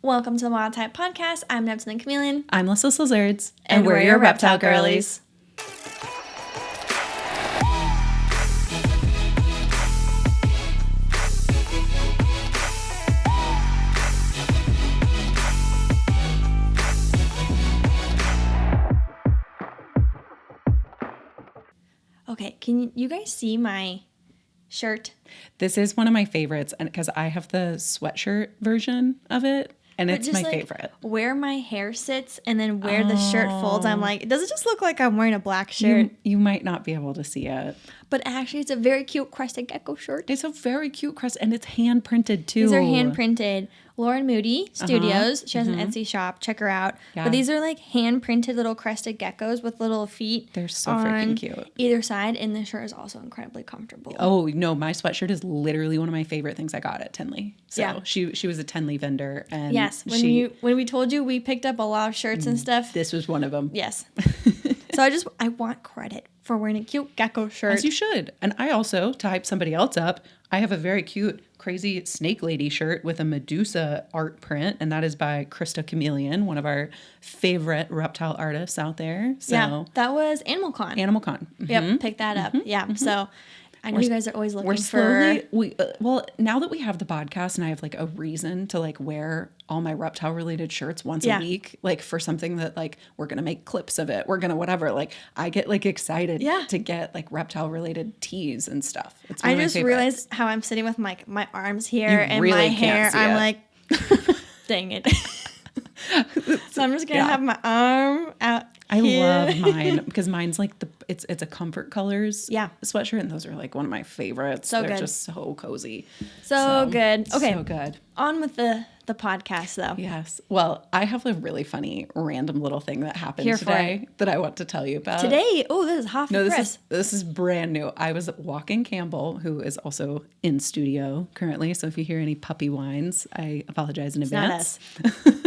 Welcome to the Wild Type Podcast. I'm Neptune and Chameleon. I'm Lyssa Lizards. And we're your reptile girlies. Okay, can you guys see my shirt? This is one of my favorites, and because I have the sweatshirt version of it, and it's my favorite. Where my hair sits and then where the shirt folds, I'm like, does it just look like I'm wearing a black shirt? You might not be able to see it. But actually, it's a very cute crested gecko shirt. It's a very cute crest, and it's hand printed too. These are hand printed. Lauren Moody Studios. She has an Etsy shop. Check her out. Yeah. But these are like hand printed little crested geckos with little feet. They're so freaking cute. Either side, and the shirt is also incredibly comfortable. Oh no, my sweatshirt is literally one of my favorite things I got at Tenley. So yeah. she was a Tenley vendor, and yes, when we told you we picked up a lot of shirts and stuff, this was one of them. Yes. So I want credit for wearing a cute gecko shirt. As you should. And I also, to hype somebody else up, I have a very cute, crazy snake lady shirt with a Medusa art print, and that is by Krista Chameleon, one of our favorite reptile artists out there. So yeah, that was Animal Con. Mm-hmm. Yep, pick that up. Yeah, so I know you guys are always looking for... Well, now that we have the podcast and I have like a reason to like wear all my reptile related shirts once a week, like for something that like we're going to make clips of it, we're going to whatever, like I get like excited to get like reptile related tees and stuff. It's one of my favorites. Realized how I'm sitting with my arms here and really my hair. I'm like, dang it. So I'm just going to have my arm out. I love mine because mine's like it's a Comfort Colors sweatshirt, and those are like one of my favorites. They're just so cozy. So good. Okay. So good. On with the podcast though. Yes. Well, I have a really funny random little thing that happened today that I want to tell you about. Today? Oh, this is hot for press. This is brand new. I was walking Campbell, who is also in studio currently, so if you hear any puppy whines, I apologize in advance. Not us.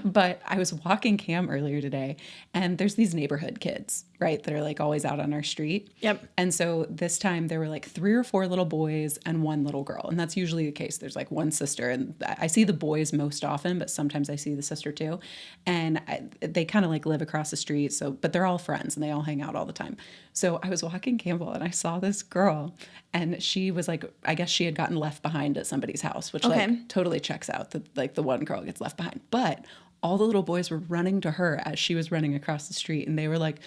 But I was walking Cam earlier today, and there's these neighborhood kids, right, that are like always out on our street. Yep. And so this time there were like 3 or 4 little boys and 1 little girl. And that's usually the case. There's like one sister, and I see the boys most often, but sometimes I see the sister too. And they kind of like live across the street. But they're all friends and they all hang out all the time. So I was walking Campbell and I saw this girl, and she was like, I guess she had gotten left behind at somebody's house, which like totally checks out that like the one girl gets left behind. But all the little boys were running to her as she was running across the street, and they were like,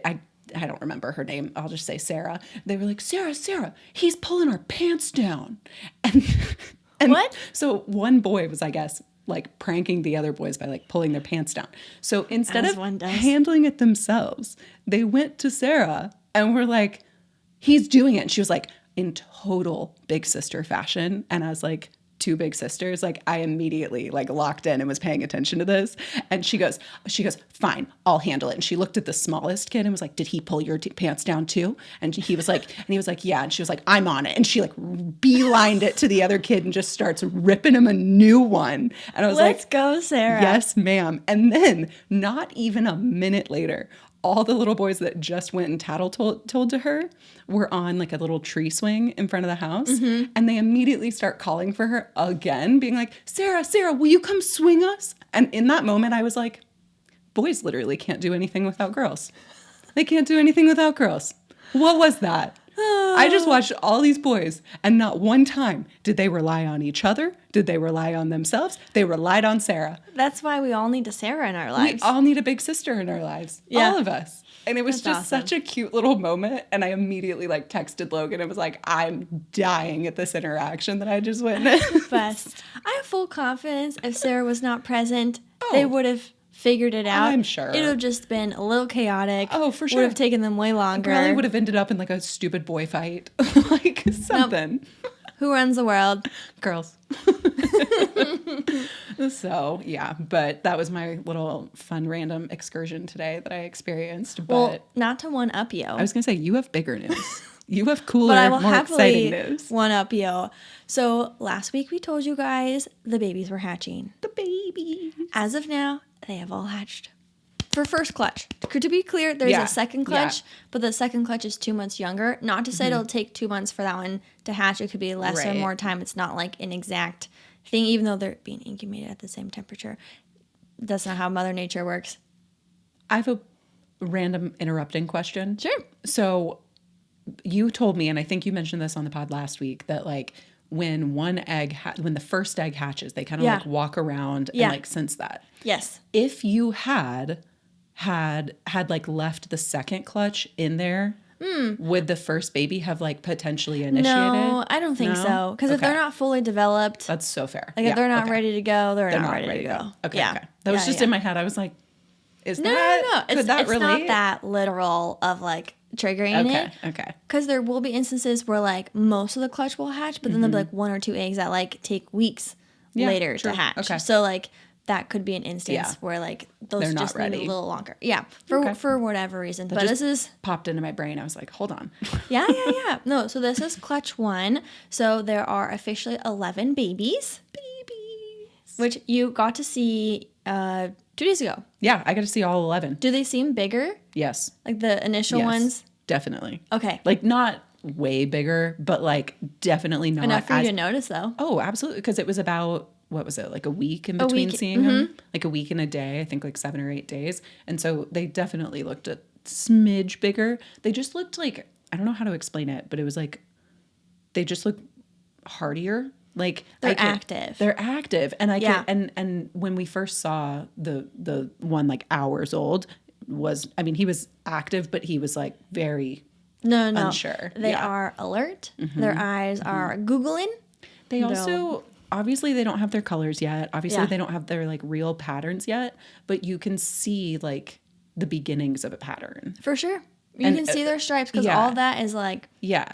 I don't remember her name. I'll just say Sarah. They were like, Sarah, he's pulling our pants down. And what? So one boy was, I guess, like pranking the other boys by like pulling their pants down. So instead of handling it themselves, they went to Sarah and were like, he's doing it. And she was like, in total big sister fashion. And I was like, 2 big sisters, like I immediately like locked in and was paying attention to this. And she goes, fine, I'll handle it. And she looked at the smallest kid and was like, did he pull your pants down too? And he was like, yeah. And she was like, I'm on it. And she like beelined it to the other kid and just starts ripping him a new one. And I was Let's go, Sarah. Yes, ma'am. And then not even a minute later, all the little boys that just went and tattle told to her were on like a little tree swing in front of the house. Mm-hmm. And they immediately start calling for her again, being like, Sarah, will you come swing us? And in that moment, I was like, boys literally can't do anything without girls. They can't do anything without girls. What was that? I just watched all these boys, and not one time did they rely on each other. Did they rely on themselves? They relied on Sarah. That's why we all need a Sarah in our lives. We all need a big sister in our lives. Yeah. All of us. And it was just such a cute little moment. And I immediately like texted Logan and was like, I'm dying at this interaction that I just witnessed. Best. I have full confidence if Sarah was not present, they would have figured it out. I'm sure. It would have just been a little chaotic. Oh, for sure. Would have taken them way longer. Probably would have ended up in like a stupid boy fight. Like something. Nope. Who runs the world? Girls. So, yeah. But that was my little fun random excursion today that I experienced. But well, not to one-up you. I was going to say, you have bigger news. You have cooler, more exciting news. One-up you. So last week we told you guys the babies were hatching. The babies. As of now, they have all hatched. For first clutch. To be clear, there's a second clutch, but the second clutch is 2 months younger. Not to say it'll take 2 months for that one to hatch. It could be less or more time. It's not like an exact thing, even though they're being incubated at the same temperature. That's not how Mother Nature works. I have a random interrupting question. Sure. So you told me, and I think you mentioned this on the pod last week, that like when when the first egg hatches, they kind of like walk around and like sense that. Yes. If you had like left the second clutch in there, would the first baby have like potentially initiated? No, I don't think so. Because if they're not fully developed, that's so fair. Like if they're not ready to go, they're not ready to go. Okay. That was just in my head. I was like, no. It's not that literal of like triggering it. Okay. Because there will be instances where like most of the clutch will hatch, but then there'll be like 1 or 2 eggs that like take weeks later to hatch. Okay. So like that could be an instance where like those just need a little longer. Yeah. For whatever reason. But this is popped into my brain. I was like, hold on. Yeah. No, so this is clutch 1. So there are officially 11 babies. Which you got to see 2 days ago. Yeah, I got to see all 11. Do they seem bigger? Yes. Like the initial ones? Definitely. Okay. Like not way bigger, but like definitely not enough for you to notice though. Oh, absolutely. Because it was about, what was it, like a week in between seeing them? Like a week and a day, I think like 7 or 8 days. And so they definitely looked a smidge bigger. They just looked like, I don't know how to explain it, but it was like, they just looked hardier. Like they're active. They're active. And I can, and when we first saw the one like hours old he was active, but he was like very unsure. They are alert. Their eyes are Googling. They also, obviously they don't have their colors yet. Obviously they don't have their like real patterns yet, but you can see like the beginnings of a pattern. For sure. You can see their stripes because all that is like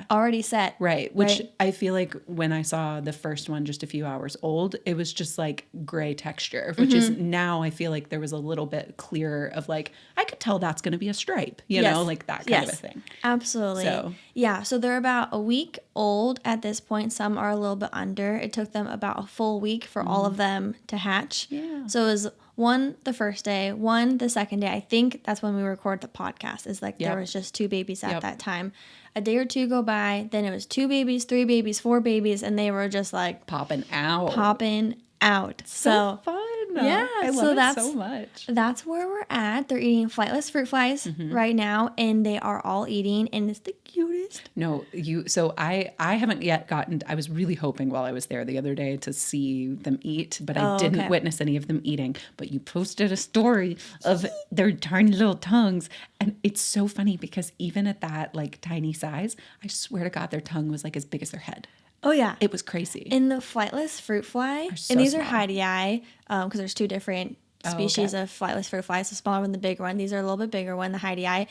already set. Right. Which I feel like when I saw the first one just a few hours old, it was just like gray texture, which is now I feel like there was a little bit clearer of like, I could tell that's going to be a stripe, you know, like that kind of a thing. Absolutely. So they're about a week old at this point. Some are a little bit under. It took them about a full week for all of them to hatch. Yeah. So it was 1 the first day, 1 the second day. I think that's when we record the podcast. Is like there was just 2 babies at that time. A day or 2 go by, then it was 2 babies, 3 babies, 4 babies, and they were just like popping out. So fun. Yeah, I love it so much. That's where we're at. They're eating flightless fruit flies right now, and they are all eating, and it's the cutest. No, so I haven't yet gotten, I was really hoping while I was there the other day to see them eat, but I didn't witness any of them eating. But you posted a story of their tiny little tongues, and it's so funny because even at that like tiny size, I swear to God, their tongue was like as big as their head. Oh, yeah. It was crazy. In the flightless fruit fly, and these are hydei, because there's 2 different species of flightless fruit flies, the smaller one, the bigger one. These are a little bit bigger one, the hydei.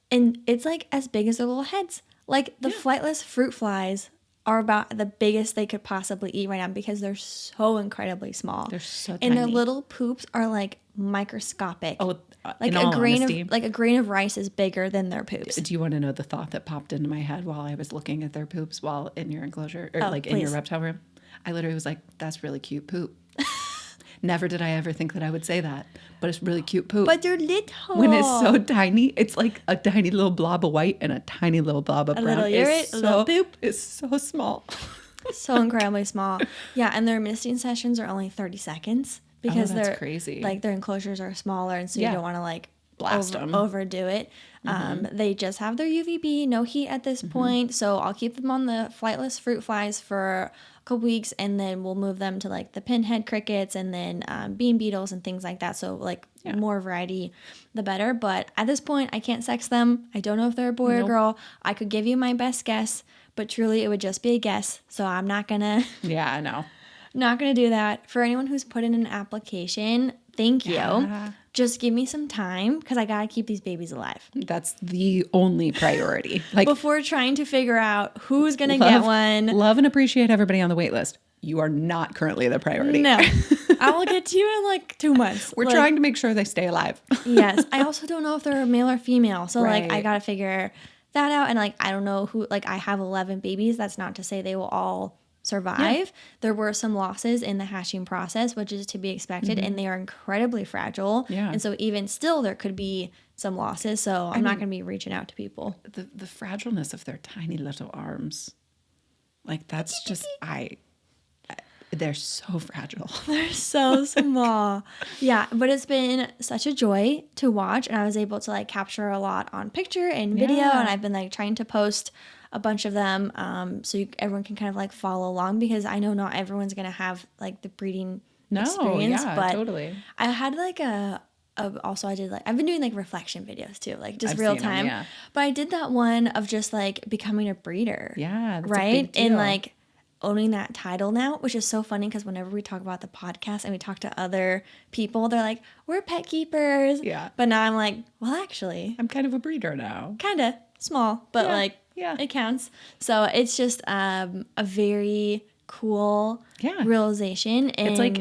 And it's like as big as their little heads. Like the flightless fruit flies are about the biggest they could possibly eat right now because they're so incredibly small. They're so tiny. And their little poops are like microscopic. Oh, like a grain of rice is bigger than their poops. Do you want to know the thought that popped into my head while I was looking at their poops while in your enclosure or in your reptile room? I literally was like, that's really cute poop. Never did I ever think that I would say that, but it's really cute poop. But they're little. When it's so tiny, it's like a tiny little blob of white and a tiny little blob of brown. A little poop. It's so small. So incredibly small. Yeah, and their misting sessions are only 30 seconds. Because that's crazy. Like their enclosures are smaller, and so you don't want to like blast them, overdo it. They just have their UVB, no heat at this point, so I'll keep them on the flightless fruit flies for a couple weeks, and then we'll move them to like the pinhead crickets and then bean beetles and things like that. So like more variety, the better. But at this point, I can't sex them. I don't know if they're a boy or girl. I could give you my best guess, but truly it would just be a guess. So I'm not gonna. Yeah, I know. Not going to do that. For anyone who's put in an application, thank you. Just give me some time because I got to keep these babies alive. That's the only priority. Like before trying to figure out who's going to get one. Love and appreciate everybody on the wait list. You are not currently the priority. No. I will get to you in like 2 months. We're trying to make sure they stay alive. Yes. I also don't know if they're male or female. So like I got to figure that out. And like I don't know who, like I have 11 babies. That's not to say they will all survive. There were some losses in the hatching process, which is to be expected, and they are incredibly fragile. And so even still there could be some losses. So I'm not going to be reaching out to people. The fragileness of their tiny little arms. Like that's just They're so fragile. They're so small. Yeah, but it's been such a joy to watch, and I was able to like capture a lot on picture and video, Yeah. and I've been like trying to post a bunch of them so everyone can kind of like follow along, because I know not everyone's gonna have like the breeding experience. Yeah, but totally. I had like also I did like, I've been doing like reflection videos too, like just I've real seen 'em, time. yeah. But I did that one of just like becoming a breeder. Yeah, that's a right. big And deal. like owning that title now, which is so funny because whenever we talk about the podcast and we talk to other people, they're like, we're pet keepers. Yeah. But now I'm like, well, actually, I'm kind of a breeder now. kind of small, but Yeah, like, yeah. it counts. So it's just a very cool Yeah. realization. And It's like,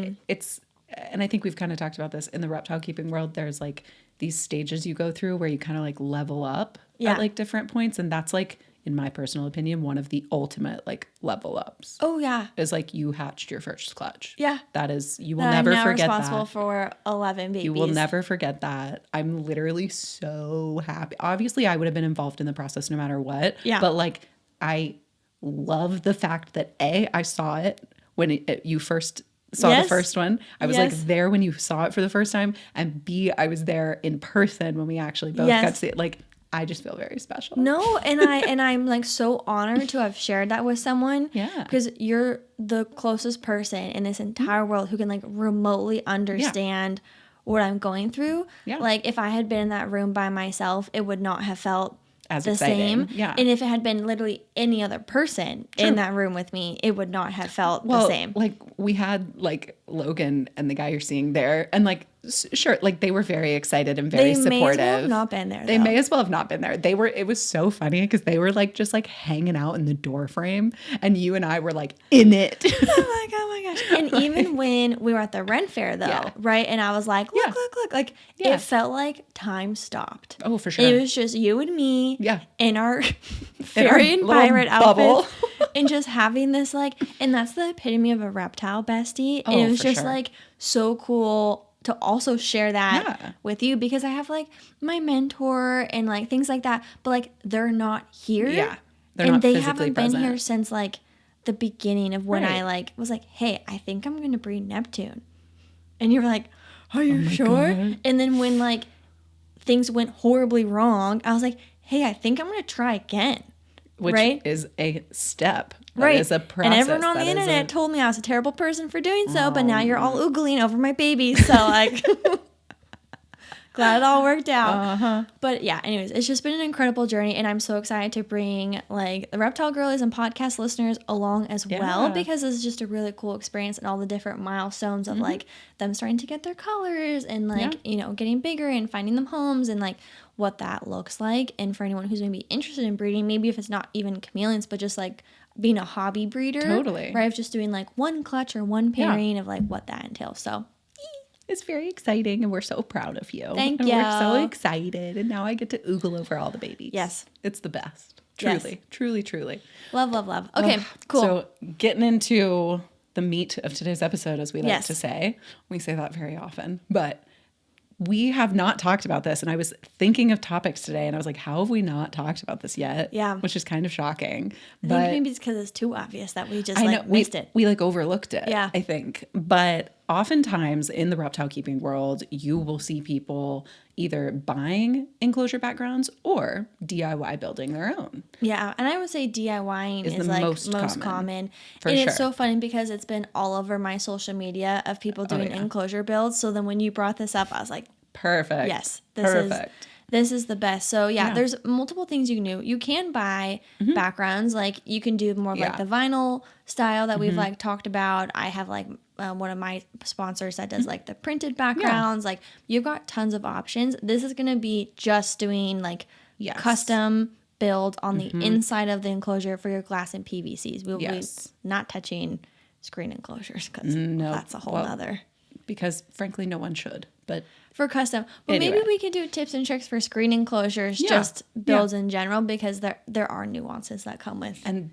and I think we've kind of talked about this in the reptile keeping world. There's like these stages you go through where you kind of like level up Yeah. at like different points. And that's like, in my personal opinion, one of the ultimate like level ups. oh yeah. Is like you hatched your first clutch. Yeah. That is, you will That never I'm now forget responsible that. for 11 babies. You will never forget that. I'm literally so happy. Obviously, I would have been involved in the process no matter what. Yeah. But like, I love the fact that I saw it when you first saw Yes. the first one. I was Yes. like there when you saw it for the first time. And B, I was there in person when we actually both got Yes. to see it. Like, I just feel very special. No, and I'm like so honored to have shared that with someone. Yeah. Because you're the closest person in this entire world who can like remotely understand what I'm going through. Yeah. Like if I had been in that room by myself, it would not have felt As the exciting. same. Yeah. And if it had been literally any other person in that room with me, it would not have felt the same. Like we had like Logan and the guy you're seeing there, and like sure, like they were very excited and very They supportive. may as well have not been there. They though. may as well have not been there. They were. It was so funny because they were like just like hanging out in the door frame, and you and I were like in it. Oh my gosh. And even when we were at the Ren Fair though, Yeah. right? And I was like, look, Yeah. look. Like Yeah. it felt like time stopped. Oh, for sure. It was just you and me Yeah. in our fairy and little pirate bubble. outfits. And just having this like, and that's the epitome of a reptile bestie. Oh, And it was for just sure. like so cool to also share that Yeah. with you, because I have like my mentor and like things like that, but like they're not here. Yeah. They're and not they physically haven't been present. here since like the beginning of when I Right. like was like, hey, I think I'm gonna breed Neptune. And you were like, are you my sure? God. And then when like things went horribly wrong, I was like, hey, I think I'm gonna try again. Which right? is a step. That Right. is a process. And everyone on That the is internet told me I was a terrible person for doing so, but now you're all oogling over my babies. So like glad it all worked out. Uh-huh. But yeah, anyways, it's just been an incredible journey, and I'm so excited to bring like the reptile girlies and podcast listeners along as well, Yeah. because it's just a really cool experience and all the different milestones of like them starting to get their colors and like, Yeah. you know, getting bigger and finding them homes and like what that looks like. And for anyone who's maybe interested in breeding, maybe if it's not even chameleons, but just like being a hobby breeder. Totally. Right? Of just doing like one clutch or one pairing of like what that entails. So It's very exciting, and we're so proud of you. Thank and you. We're so excited, and now I get to oogle over all the babies. Yes. It's the best. Yes. Truly, truly, truly. love, love, love. Okay, Ugh. cool. So getting into the meat of today's episode, as we like Yes. to say. We say that very often, but we have not talked about this. And I was thinking of topics today, and I was like, how have we not talked about this yet? Yeah. Which is kind of shocking. I But think maybe it's because it's too obvious that we just I know like missed it. we like overlooked it. Yeah. I think. But oftentimes in the reptile keeping world, you will see people either buying enclosure backgrounds or DIY building their own. Yeah, and I would say DIYing Is is the like most most common. common. For And sure. it's so funny because it's been all over my social media of people doing yeah. enclosure builds. So then when you brought this up, I was like, Perfect. yes, Perfect. this is the best. So yeah, Yeah. there's multiple things you can do. You can buy backgrounds, like you can do more of like Yeah. the vinyl style that we've like talked about. I have like one of my sponsors that does like the printed backgrounds. Like you've got tons of options. This is gonna be just doing like Yes. custom build on the inside of the enclosure for your glass and PVCs. We'll Yes. be not touching screen enclosures because No. that's a whole Well, nother. Because frankly, no one should. But For custom, but Anyway. maybe we could do tips and tricks for screen enclosures, Yeah. just builds in general, because there are nuances that come with. and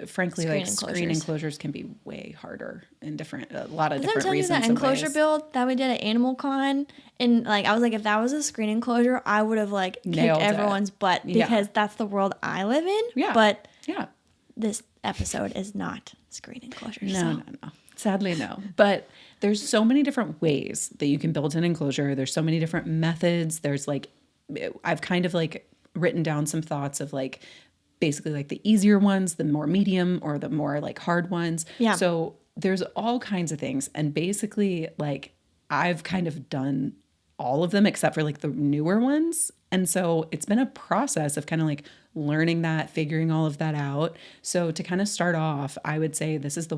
frankly, Screen like screen enclosures. enclosures can be way harder in a lot of I'm different telling you reasons. that and enclosure ways. build that we did at Animal Con, and like I was like, if that was a screen enclosure, I would have like kicked Nailed it. everyone's butt, Yeah. because that's the world I live in. Yeah. But Yeah. this episode is not screen enclosures. No, so. no, no. Sadly, no. But there's so many different ways that you can build an enclosure. There's so many different methods. There's like, I've kind of like written down some thoughts of like, basically like the easier ones, the more medium, or the more like hard ones. Yeah. So there's all kinds of things. And basically like I've kind of done all of them except for like the newer ones. And so it's been a process of kind of like learning that, figuring all of that out. So to kind of start off, I would say this is the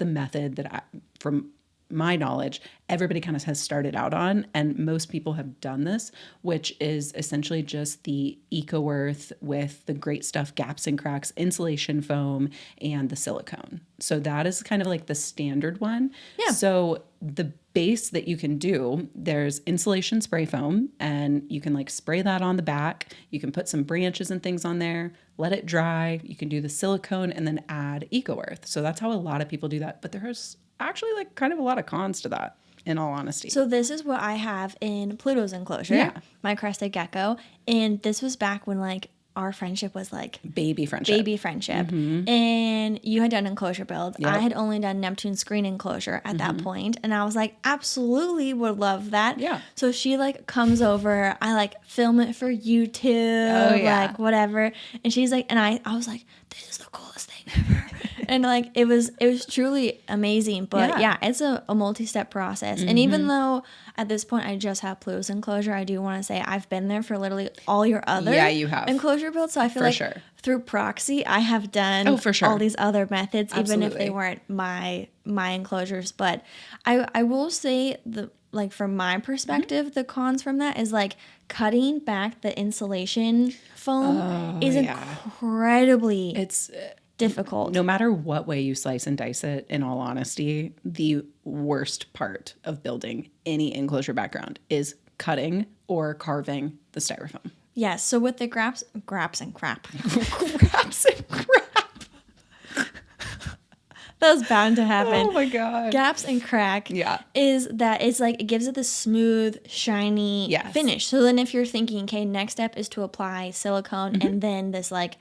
method that from my knowledge, everybody kind of has started out on, and most people have done this, which is essentially just the Eco Earth with the great stuff, gaps and cracks, insulation foam, and the silicone. So that is kind of like the standard one. Yeah. So the base that you can do, there's insulation spray foam, and you can like spray that on the back. You can put some branches and things on there, let it dry. You can do the silicone and then add Eco Earth. So that's how a lot of people do that. But there's actually like kind of a lot of cons to that, in all honesty. So this is what I have in Pluto's enclosure, Yeah. my crested gecko. And this was back when like our friendship was like Baby friendship. And you had done enclosure builds. Yep. I had only done Neptune screen enclosure at that point. And I was like, absolutely would love that. Yeah. So she like comes over, I like film it for YouTube, Oh, yeah. like whatever. And she's like, and I was like, this is the coolest thing ever. And like it was truly amazing. But yeah, it's a multi-step process. And even though at this point I just have Pluto's enclosure, I do want to say I've been there for literally all your other you have. enclosure builds. So I feel For like sure. through proxy I have done for sure. all these other methods, even if they Absolutely. weren't my enclosures. But I will say the like from my perspective, the cons from that is like cutting back the insulation foam is incredibly It's difficult. no matter what way you slice and dice it, in all honesty, the worst part of building any enclosure background is cutting or carving the styrofoam. Yes. So with the graps and crap. Graps and crap. That was bound to happen. Oh my God. Gaps and crack Yeah. is that it's like it gives it this smooth, shiny Yes. finish. So then if you're thinking, okay, next step is to apply silicone and then this like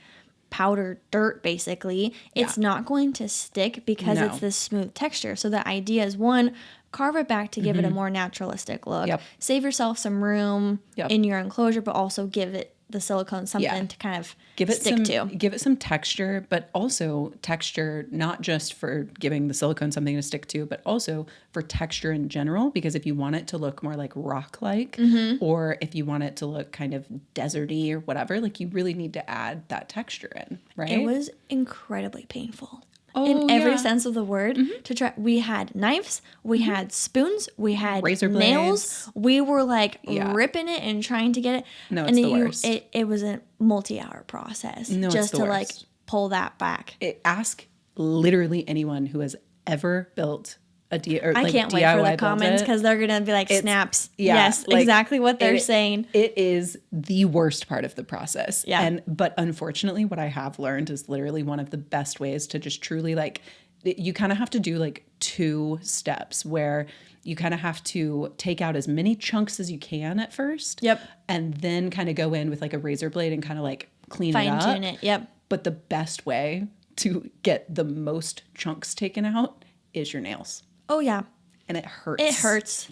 powder dirt basically, it's not going to stick because No. it's this smooth texture. So the idea is one, carve it back to give it a more naturalistic look. Yep. Save yourself some room Yep. in your enclosure, but also give it the silicone something to kind of Give it stick some, to. give it some texture, but also texture not just for giving the silicone something to stick to, but also for texture in general. Because if you want it to look more like rock-like, or if you want it to look kind of deserty or whatever, like you really need to add that texture in, right? It was incredibly painful. Oh, in every yeah. sense of the word to try. We had knives, we had spoons, we had Razor nails. blades. We were like Yeah. ripping it and trying to get it. No, and it's the worst. It was a multi-hour process No, it's just the to like worst. pull that back. Ask literally anyone who has ever built a I can't wait for the comments because they're gonna be like snaps. Yes, like, exactly what they're saying. It is the worst part of the process. Yeah. But unfortunately, what I have learned is literally one of the best ways to just truly like, you kind of have to do like 2 steps where you kind of have to take out as many chunks as you can at first. Yep. And then kind of go in with like a razor blade and kind of like clean it up. Fine tune it. Yep. But the best way to get the most chunks taken out is your nails. Oh yeah. And it hurts. It hurts.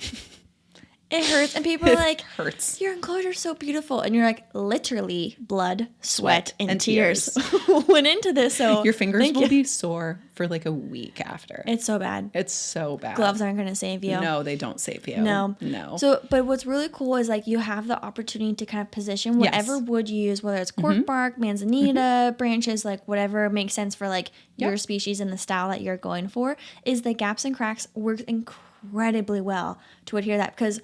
It hurts. And people are like, hurts. your enclosure's so beautiful. And you're like, literally blood, sweat, and tears tears. went into this. So Your fingers thank will you. be sore for like a week after. It's so bad. It's so bad. Gloves aren't going to save you. No, they don't save you. No. No. So, but what's really cool is like you have the opportunity to kind of position whatever wood you use, whether it's cork bark, manzanita, branches, like whatever makes sense for like your species and the style that you're going for, is the gaps and cracks work incredibly well to adhere that because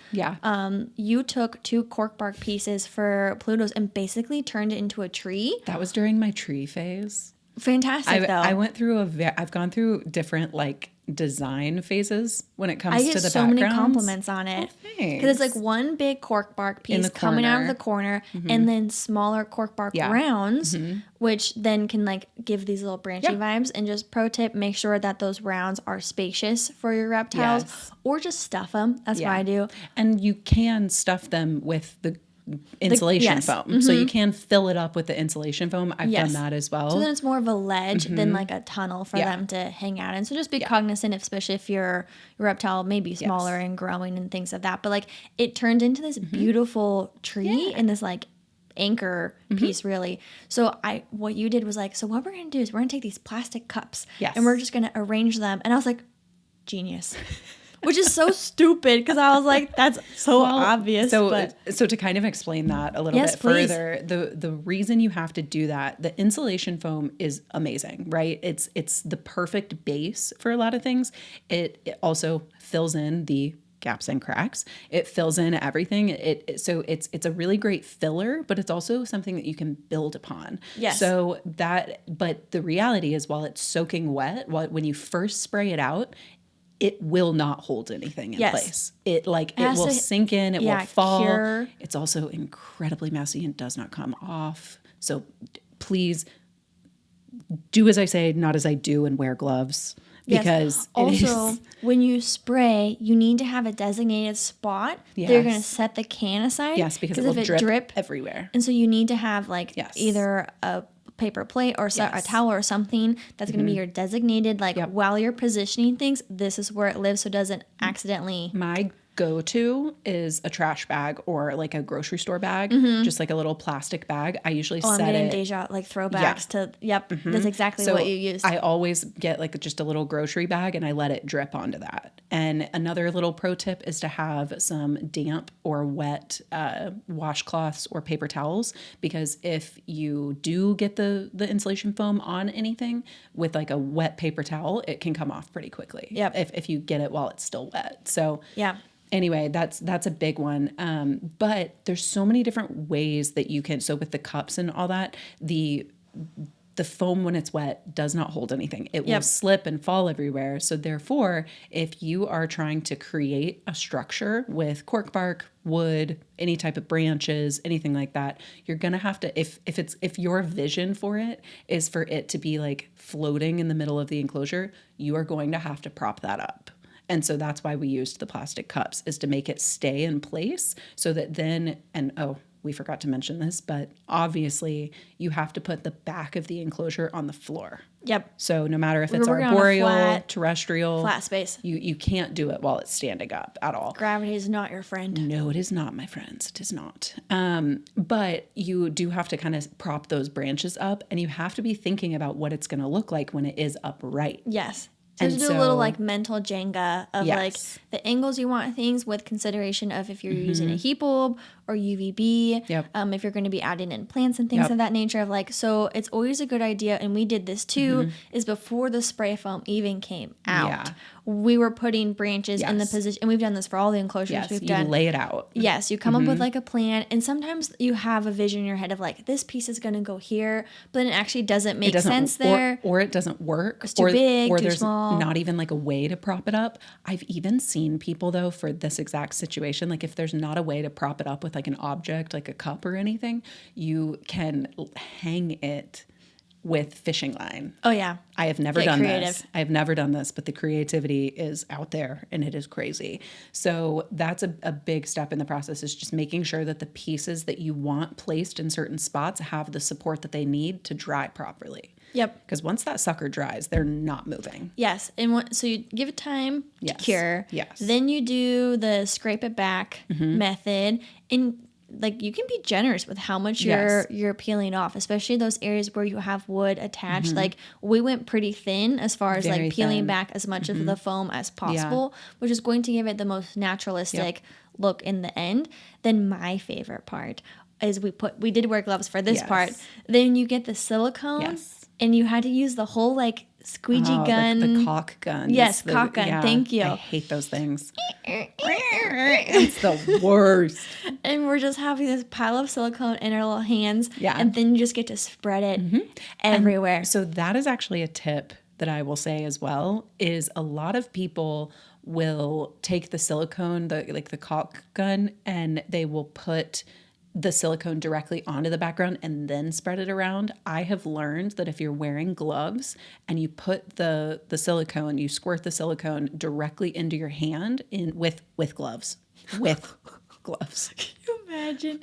you took 2 cork bark pieces for Pluto's and basically turned it into a tree. That was during my tree phase. Fantastic though. I went through I've gone through different like design phases when it comes I get to the so many backgrounds. compliments on it because it's like one big cork bark piece coming out of the corner and then smaller cork bark rounds, which then can like give these little branchy vibes. And just pro tip, make sure that those rounds are spacious for your reptiles or just stuff them. That's what I do. And you can stuff them with insulation yes. foam. So you can fill it up with the insulation foam. I've done that as well. So then it's more of a ledge than like a tunnel for them to hang out in. So just be cognizant, especially if your reptile may be smaller and growing and things of that. But like it turned into this beautiful tree and this like anchor piece really. So what you did was like, so what we're gonna do is we're gonna take these plastic cups and we're just gonna arrange them. And I was like, genius. Which is so stupid because I was like, that's so obvious. So to kind of explain that a little bit further, the reason you have to do that, the insulation foam is amazing, right? It's the perfect base for a lot of things. It also fills in the gaps and cracks. It fills in everything. So it's a really great filler, but it's also something that you can build upon. Yes. But the reality is, while it's soaking wet, when you first spray it out, it will not hold anything in place. It will sink in, it will fall. Cure. It's also incredibly messy and does not come off. So please do as I say, not as I do, and wear gloves. Because also when you spray, you need to have a designated spot that you're going to set the can aside. Yes, because it will drip everywhere. And so you need to have like either a paper plate or a towel or something that's going to be your designated, while you're positioning things, this is where it lives so it doesn't accidentally. My go-to is a trash bag or like a grocery store bag, just like a little plastic bag. I usually set I'm getting deja like throwbacks to that's exactly what you use. I always get like just a little grocery bag and I let it drip onto that. And another little pro tip is to have some damp or wet washcloths or paper towels, because if you do get the insulation foam on anything with like a wet paper towel, it can come off pretty quickly. If you get it while it's still wet. So anyway, that's a big one. But there's so many different ways that you can. So with the cups and all that, the foam when it's wet does not hold anything. It will slip and fall everywhere. So therefore, if you are trying to create a structure with cork bark, wood, any type of branches, anything like that, you're gonna have to, if your vision for it is for it to be like floating in the middle of the enclosure, you are going to have to prop that up. And so that's why we used the plastic cups, is to make it stay in place so that then, we forgot to mention this, but obviously you have to put the back of the enclosure on the floor. So no matter if it's arboreal, terrestrial, flat space, you can't do it while it's standing up at all. Gravity is not your friend. No, it is not, my friends. It is not. But you do have to kind of prop those branches up, and you have to be thinking about what it's going to look like when it is upright. Yes. So to do a little like mental Jenga of like the angles you want things, with consideration of if you're using a heat bulb or UVB, if you're going to be adding in plants and things of that nature, of like, so it's always a good idea. And we did this too, is before the spray foam even came out, we were putting branches in the position, and we've done this for all the enclosures we've done. You lay it out. Yes, you come up with like a plan, and sometimes you have a vision in your head of like, this piece is going to go here, but it actually doesn't make sense there. Or it doesn't work. It's too big, or too there's small. Not even like a way to prop it up. I've even seen people though, for this exact situation, like if there's not a way to prop it up with like an object, like a cup or anything, you can hang it with fishing line. Oh yeah. I have never done this. I have never done this, but the creativity is out there and it is crazy. So that's a big step in the process, is just making sure that the pieces that you want placed in certain spots have the support that they need to dry properly. Because once that sucker dries, they're not moving. Yes. And so you give it time to cure. Then you do the scrape it back method. And like, you can be generous with how much you're peeling off, especially those areas where you have wood attached. Like, we went pretty thin as far as like peeling back as much of the foam as possible, which is going to give it the most naturalistic look in the end. Then my favorite part is we did wear gloves for this part. Then you get the silicone and you had to use the whole like squeegee gun. The caulk gun. Yes, caulk gun. Thank you. I hate those things. It's the worst. And we're just having this pile of silicone in our little hands. And then you just get to spread it everywhere. And so that is actually a tip that I will say as well, is a lot of people will take the silicone, the caulk gun, and they will put the silicone directly onto the background and then spread it around. I have learned that if you're wearing gloves and you put the silicone, you squirt the silicone directly into your hand with gloves. With gloves. Can you imagine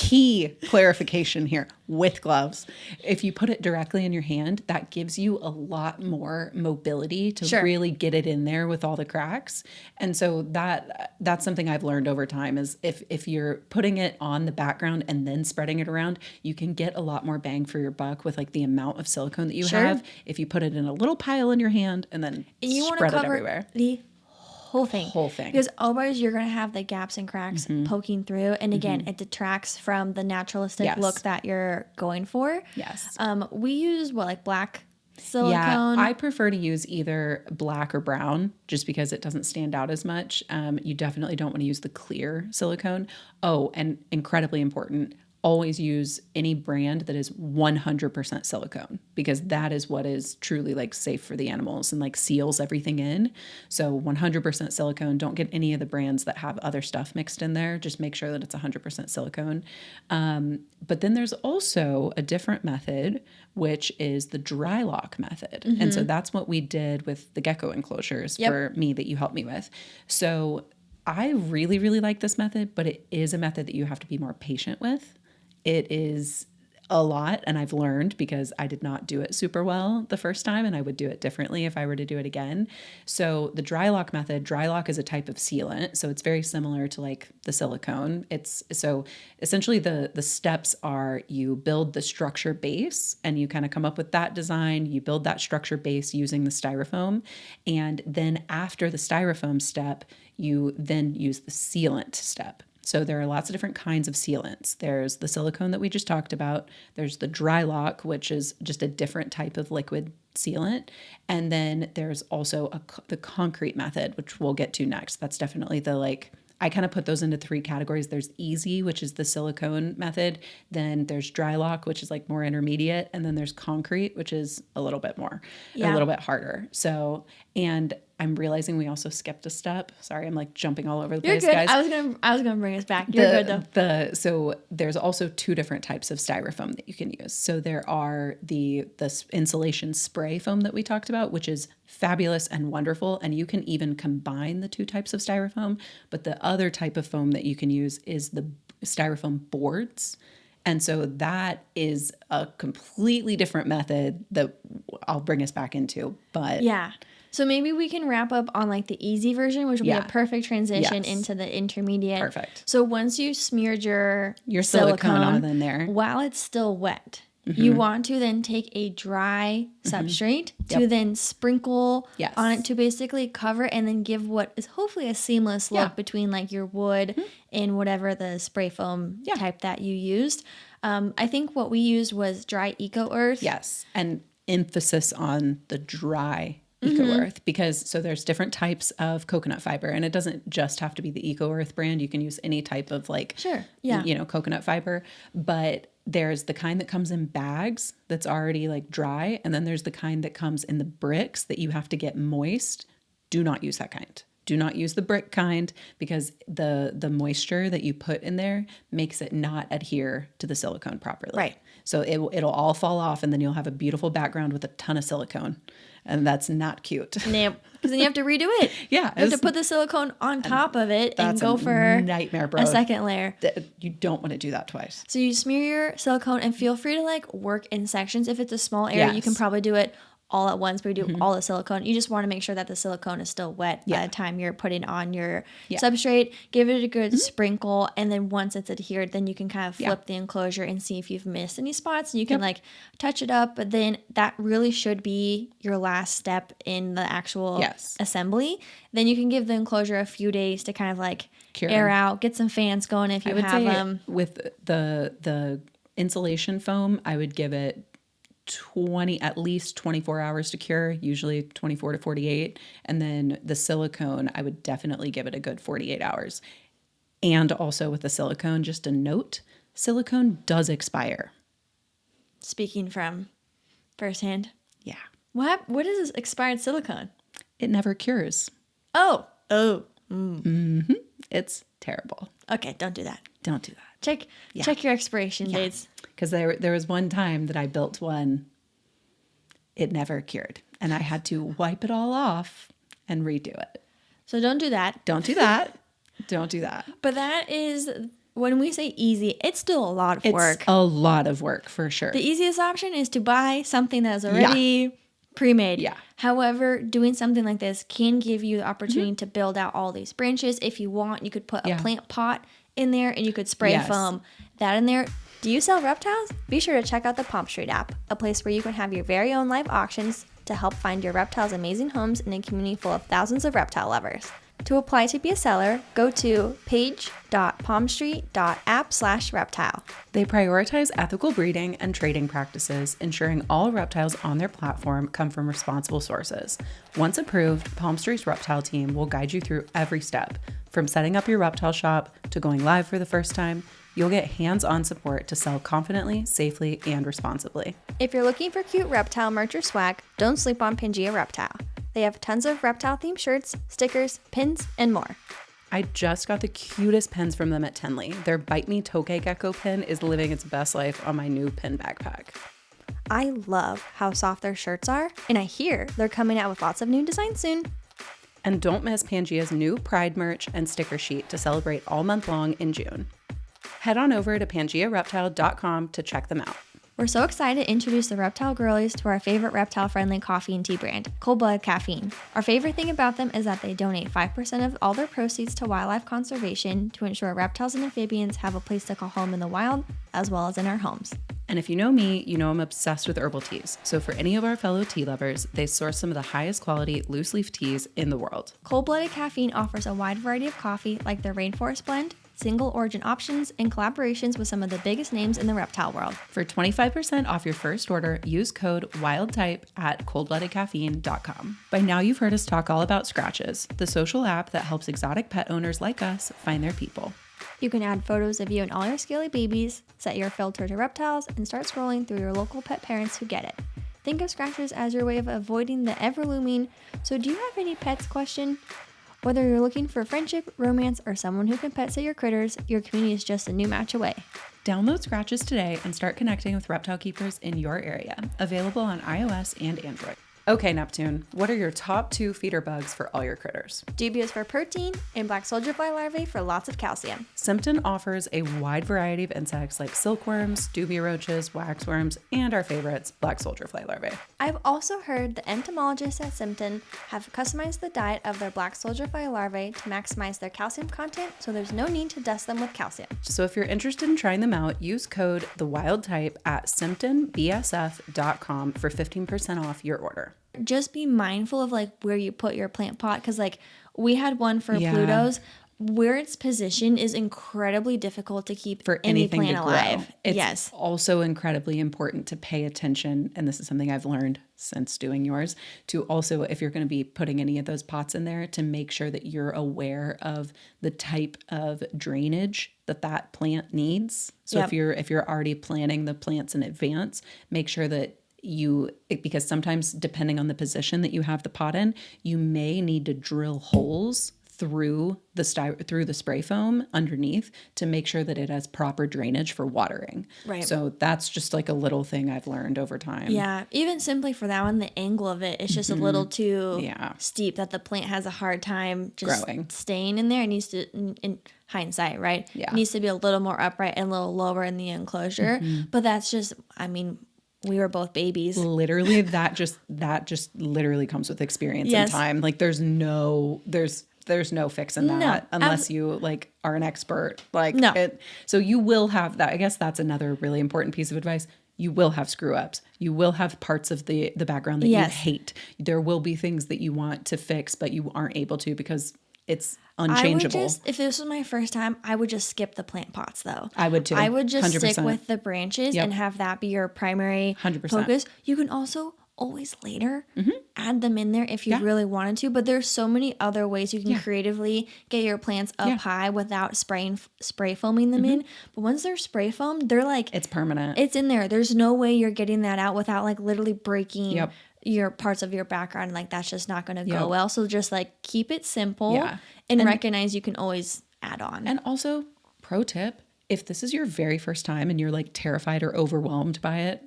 key clarification here, with gloves. If you put it directly in your hand, that gives you a lot more mobility to really get it in there with all the cracks. And so that's something I've learned over time is if you're putting it on the background and then spreading it around, you can get a lot more bang for your buck with like the amount of silicone that you have if you put it in a little pile in your hand and then spread it everywhere. The whole thing. Because otherwise you're going to have the gaps and cracks poking through. And again, it detracts from the naturalistic look that you're going for. Yes. We use like black silicone. Yeah, I prefer to use either black or brown just because it doesn't stand out as much. You definitely don't want to use the clear silicone. Oh, and incredibly important, always use any brand that is 100% silicone because that is what is truly like safe for the animals and like seals everything in. So 100% silicone, don't get any of the brands that have other stuff mixed in there. Just make sure that it's 100% silicone. But then there's also a different method, which is the dry lock method. And so that's what we did with the Gecko enclosures for me that you helped me with. So I really, really like this method, but it is a method that you have to be more patient with. It is a lot, and I've learned because I did not do it super well the first time, and I would do it differently if I were to do it again. So the dry lock method, dry lock is a type of sealant, so it's very similar to like the silicone. It's so essentially the steps are you build the structure base, and you kind of come up with that design. You build that structure base using the styrofoam, and then after the styrofoam step, you then use the sealant step. So there are lots of different kinds of sealants. There's the silicone that we just talked about. There's the dry lock, which is just a different type of liquid sealant. And then there's also the concrete method, which we'll get to next. That's definitely the like, I kind of put those into three categories. There's easy, which is the silicone method. Then there's dry lock, which is like more intermediate. And then there's concrete, which is a little bit more, a little bit harder. So, and I'm realizing we also skipped a step. Sorry, I'm like jumping all over the place, good. guys. I was gonna bring us back. You're good though. So there's also two different types of styrofoam that you can use. So there are the insulation spray foam that we talked about, which is fabulous and wonderful, and you can even combine the two types of styrofoam. But the other type of foam that you can use is the styrofoam boards. And so that is a completely different method that I'll bring us back into. But yeah. So maybe we can wrap up on like the easy version, which will be a perfect transition into the intermediate. Perfect. So once you smeared your silicone on in there, while it's still wet, you want to then take a dry substrate to then sprinkle on it to basically cover and then give what is hopefully a seamless look between like your wood and whatever the spray foam type that you used. I think what we used was dry eco earth. Yes. And emphasis on the dry Eco Earth, because so there's different types of coconut fiber, and it doesn't just have to be the Eco Earth brand. You can use any type of like, coconut fiber, but there's the kind that comes in bags that's already like dry. And then there's the kind that comes in the bricks that you have to get moist. Do not use that kind. Do not use the brick kind because the moisture that you put in there makes it not adhere to the silicone properly. Right. So it'll all fall off, and then you'll have a beautiful background with a ton of silicone. And that's not cute. Nope. Because then you have to redo it. Yeah. You have to put the silicone on top of it and go for nightmare, bro. A second layer. You don't want to do that twice. So you smear your silicone and feel free to like work in sections. If it's a small area, you can probably do it all at once, but we do all the silicone. You just want to make sure that the silicone is still wet by the time you're putting on your substrate. Give it a good sprinkle, and then once it's adhered, then you can kind of flip the enclosure and see if you've missed any spots, and you can like touch it up. But then that really should be your last step in the actual assembly. Then you can give the enclosure a few days to kind of like air out, get some fans going if you have them. With the insulation foam, I would give it at least 24 hours to cure, usually 24 to 48. And then the silicone, I would definitely give it a good 48 hours. And also with the silicone, just a note, silicone does expire. Speaking from firsthand. Yeah. What is this expired silicone? It never cures. Oh. It's terrible. Okay, don't do that. Don't do that. Check your expiration dates. Because there was one time that I built one, it never cured. And I had to wipe it all off and redo it. So don't do that. Don't do that. Don't do that. But that is when we say easy, it's still a lot of work. It's a lot of work for sure. The easiest option is to buy something that is already pre-made. Yeah. However, doing something like this can give you the opportunity to build out all these branches. If you want, you could put a plant pot in there and you could spray foam that in there. Do you sell reptiles? Be sure to check out the Palm Street app, a place where you can have your very own live auctions to help find your reptiles amazing homes in a community full of thousands of reptile lovers. To apply to be a seller, go to page.palmstreet.app/reptile. They prioritize ethical breeding and trading practices, ensuring all reptiles on their platform come from responsible sources. Once approved, Palm Street's reptile team will guide you through every step, from setting up your reptile shop to going live for the first time. You'll get hands-on support to sell confidently, safely, and responsibly. If you're looking for cute reptile merch or swag, don't sleep on Pangea Reptile. They have tons of reptile-themed shirts, stickers, pins, and more. I just got the cutest pins from them at Tenley. Their Bite Me Tokay Gecko pin is living its best life on my new pin backpack. I love how soft their shirts are, and I hear they're coming out with lots of new designs soon. And don't miss Pangea's new Pride merch and sticker sheet to celebrate all month long in June. Head on over to PangeaReptile.com to check them out. We're so excited to introduce the Reptile Girlies to our favorite reptile-friendly coffee and tea brand, Cold Blooded Caffeine. Our favorite thing about them is that they donate 5% of all their proceeds to wildlife conservation to ensure reptiles and amphibians have a place to call home in the wild, as well as in our homes. And if you know me, you know I'm obsessed with herbal teas. So for any of our fellow tea lovers, they source some of the highest quality loose leaf teas in the world. Cold Blooded Caffeine offers a wide variety of coffee like their Rainforest Blend, single origin options, and collaborations with some of the biggest names in the reptile world. For 25% off your first order, use code WILDTYPE at coldbloodedcaffeine.com. By now you've heard us talk all about Scratches, the social app that helps exotic pet owners like us find their people. You can add photos of you and all your scaly babies, set your filter to reptiles, and start scrolling through your local pet parents who get it. Think of Scratches as your way of avoiding the ever-looming "so do you have any pets?" question. Whether you're looking for friendship, romance, or someone who can pet sit your critters, your community is just a new match away. Download Scratches today and start connecting with reptile keepers in your area. Available on iOS and Android. Okay, Neptune, what are your top 2 feeder bugs for all your critters? Dubious for protein and black soldier fly larvae for lots of calcium. Simpton offers a wide variety of insects like silkworms, dubia roaches, waxworms, and our favorites, black soldier fly larvae. I've also heard the entomologists at Simpton have customized the diet of their black soldier fly larvae to maximize their calcium content, so there's no need to dust them with calcium. So if you're interested in trying them out, use code THEWILDTYPE at SimptonBSF.com for 15% off your order. Just be mindful of like where you put your plant pot, because like we had one for Pluto's where it's positioned is incredibly difficult to keep for any anything plant to grow. alive. It's also incredibly important to pay attention, and this is something I've learned since doing yours, to also, if you're going to be putting any of those pots in there, to make sure that you're aware of the type of drainage that plant needs. So if you're already planting the plants in advance, make sure that because sometimes depending on the position that you have the pot in, you may need to drill holes through the spray foam underneath to make sure that it has proper drainage for watering. Right. So that's just like a little thing I've learned over time. Yeah. Even simply for that one, the angle of it is just a little too steep that the plant has a hard time just growing, staying in there. It needs to, in hindsight, right? Yeah. It needs to be a little more upright and a little lower in the enclosure. But that's just, I mean, we were both babies. Literally, that just literally comes with experience and time. Like there's no fixing that unless you like are an expert. Like so you will have that. I guess that's another really important piece of advice. You will have screw ups. You will have parts of the background that you hate. There will be things that you want to fix, but you aren't able to because it's unchangeable. If this was my first time, I would just skip the plant pots though. I would too. I would just 100%. stick with the branches and have that be your primary 100%. focus. You can also always later add them in there if you really wanted to, but there's so many other ways you can creatively get your plants up high without spray foaming them in. But once they're spray foamed, they're like, it's permanent. It's in there. There's no way you're getting that out without like literally breaking your parts of your background. Like that's just not going to go well. So just like keep it simple and recognize you can always add on. And also, pro tip, if this is your very first time and you're like terrified or overwhelmed by it,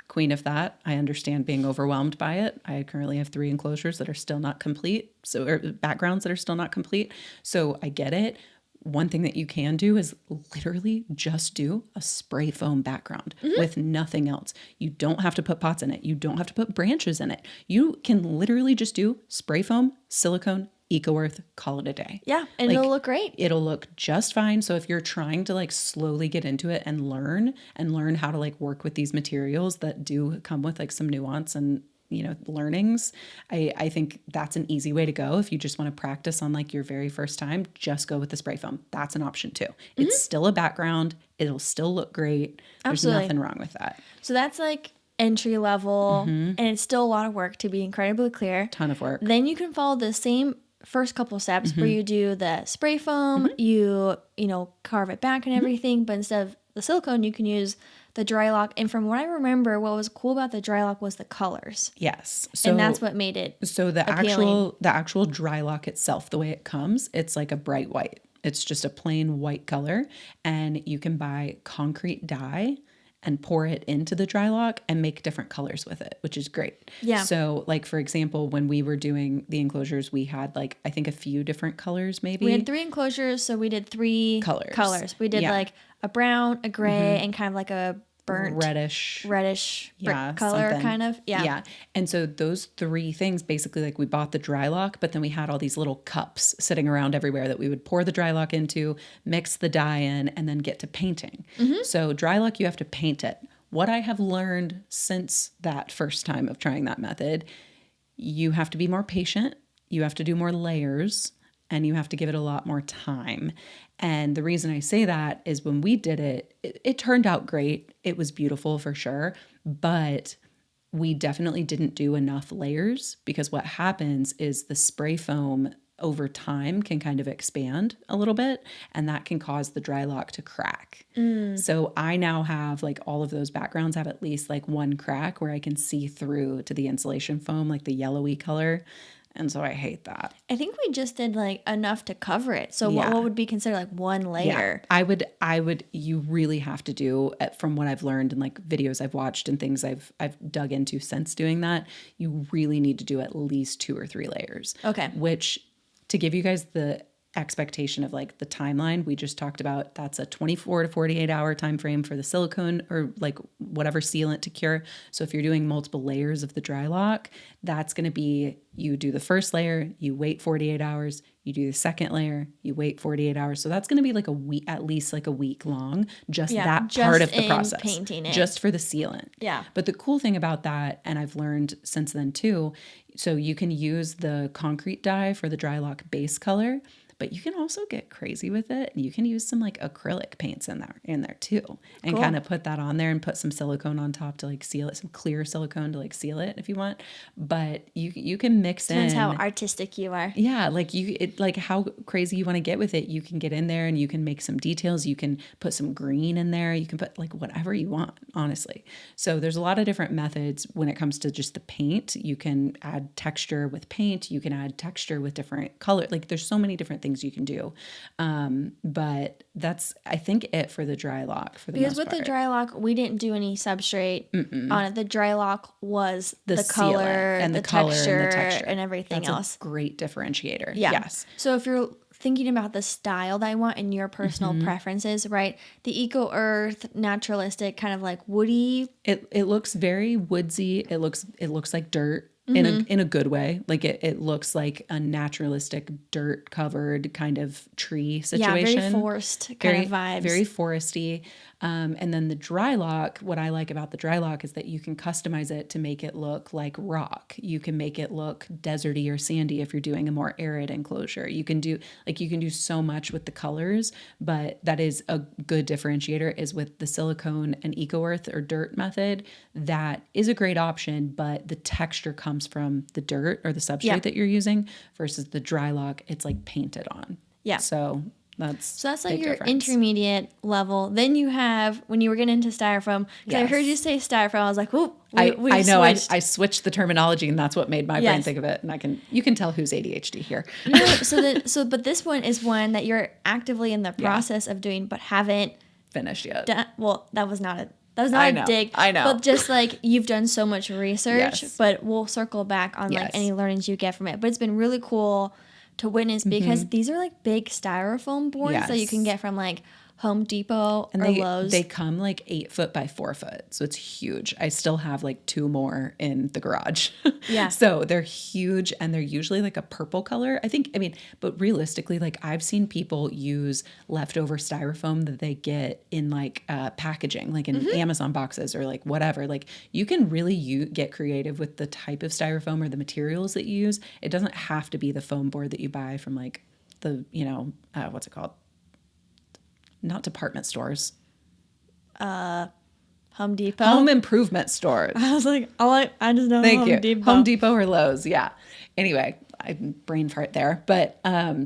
queen of that. I understand being overwhelmed by it. I currently have 3 enclosures that are still not complete. Or backgrounds that are still not complete. So I get it. one thing that you can do is literally just do a spray foam background with nothing else. You don't have to put pots in it. You don't have to put branches in it. You can literally just do spray foam, silicone, Eco Earth, call it a day. Yeah, and it'll look great. It'll look just fine. So if you're trying to like slowly get into it and learn how to like work with these materials that do come with like some nuance and, you know, learnings, I think that's an easy way to go. If you just want to practice on like your very first time, just go with the spray foam. That's an option too. It's still a background. It'll still look great. Absolutely. There's nothing wrong with that. So that's like entry level, and it's still a lot of work, to be incredibly clear. Ton of work. Then you can follow the same first couple steps where you do the spray foam, you know, carve it back and everything, but instead of the silicone, you can use the dry lock. And from what I remember, what was cool about the dry lock was the colors. Yes. So, and that's what made it the actual dry lock itself, the way it comes, it's like a bright white. It's just a plain white color, and you can buy concrete dye and pour it into the dry lock and make different colors with it, which is great. Yeah. So like, for example, when we were doing the enclosures, we had like, I think a few different colors maybe. We had 3 enclosures, so we did 3 colors. We did like a brown, a gray, and kind of like a burnt reddish brick color something. kind of. Yeah. And so those 3 things, basically, like we bought the dry lock, but then we had all these little cups sitting around everywhere that we would pour the dry lock into, mix the dye in, and then get to painting. So dry lock, you have to paint it. What I have learned since that first time of trying that method, you have to be more patient. You have to do more layers, and you have to give it a lot more time. And the reason I say that is when we did it, it turned out great. It was beautiful for sure, but we definitely didn't do enough layers, because what happens is the spray foam over time can kind of expand a little bit, and that can cause the dry lock to crack. So I now have like all of those backgrounds have at least like one crack where I can see through to the insulation foam, like the yellowy color. And so I hate that. I think we just did like enough to cover it. So what would be considered like one layer? Yeah. I would, you really have to do, from what I've learned and like videos I've watched and things I've dug into since doing that, you really need to do at least 2 or 3 layers. Okay. Which, to give you guys the expectation of like the timeline we just talked about, that's a 24 to 48 hour time frame for the silicone or like whatever sealant to cure. So if you're doing multiple layers of the dry lock, that's going to be, you do the first layer, you wait 48 hours, you do the second layer, you wait 48 hours. So that's going to be like a week, at least like a week long, just that part of the process, painting it, just for the sealant. Yeah. But the cool thing about that, and I've learned since then too, so you can use the concrete dye for the dry lock base color, but you can also get crazy with it, and you can use some like acrylic paints in there too, and kind of put that on there and put some silicone on top to like seal it, some clear silicone to like seal it if you want. But you can mix Depends how artistic you are. Yeah, like like how crazy you want to get with it. You can get in there and you can make some details. You can put some green in there. You can put like whatever you want, honestly. So there's a lot of different methods when it comes to just the paint. You can add texture with paint. You can add texture with different color. Like there's so many different things you can do. But that's, I think, it for the dry lock for the most part. Because with the dry lock, we didn't do any substrate on it. The dry lock was the color and the texture and everything else. That's a great differentiator. Yeah. Yes. So if you're thinking about the style that I want and your personal preferences, right? The Eco Earth, naturalistic, kind of like woody. It looks very woodsy. It looks like dirt. In a good way. Like it looks like a naturalistic dirt covered kind of tree situation. Yeah, very forest kind of vibes. Very foresty. And then the dry lock, what I like about the dry lock is that you can customize it to make it look like rock. You can make it look deserty or sandy if you're doing a more arid enclosure. You can do so much with the colors, but that is a good differentiator is with the silicone and Eco Earth or dirt method. That is a great option, but the texture comes from the dirt or the substrate that you're using versus the dry lock. It's like painted on. Yeah. So that's like your intermediate level. Then you have, when you were getting into styrofoam, because I heard you say styrofoam, I was like, oh, I know. I switched the terminology, and that's what made my brain think of it. And you can tell who's ADHD here. No, but this one is one that you're actively in the process of doing, but haven't finished yet. Well, that was not a dig. I know. But just like you've done so much research, but we'll circle back on like any learnings you get from it. But it's been really cool to witness because these are like big styrofoam boards that you can Yes. get from like Home Depot And or Lowe's. they come like 8 foot by 4 foot. So it's huge. I still have like 2 more in the garage. Yeah. So they're huge and they're usually like a purple color. But realistically, like I've seen people use leftover styrofoam that they get in like packaging, like in Amazon boxes or like whatever. Like you can really get creative with the type of styrofoam or the materials that you use. It doesn't have to be the foam board that you buy from like the, what's it called? Not department stores. Home Depot. Home improvement stores. I was like, I just know Thank Home you. Depot. Home Depot or Lowe's. Yeah. Anyway, I brain fart there. But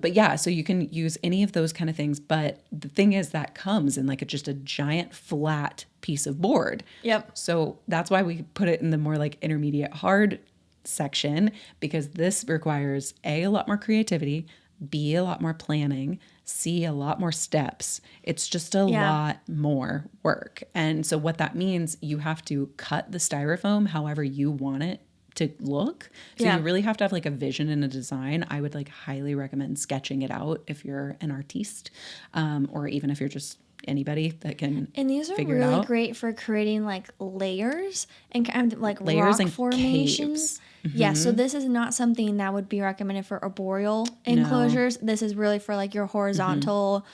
yeah, so you can use any of those kind of things. But the thing is that comes in like just a giant flat piece of board. Yep. So that's why we put it in the more like intermediate hard section, because this requires a lot more creativity, B, a lot more planning, C, a lot more steps. It's just a lot more work. And so what that means, you have to cut the styrofoam however you want it to look. So you really have to have like a vision and a design. I would like highly recommend sketching it out if you're an artiste, or even if you're just anybody that can And these are figure it really out. great for creating like layers and kind of like Layers rock and formations. caves. Yeah, so this is not something that would be recommended for arboreal enclosures. This is really for like your horizontal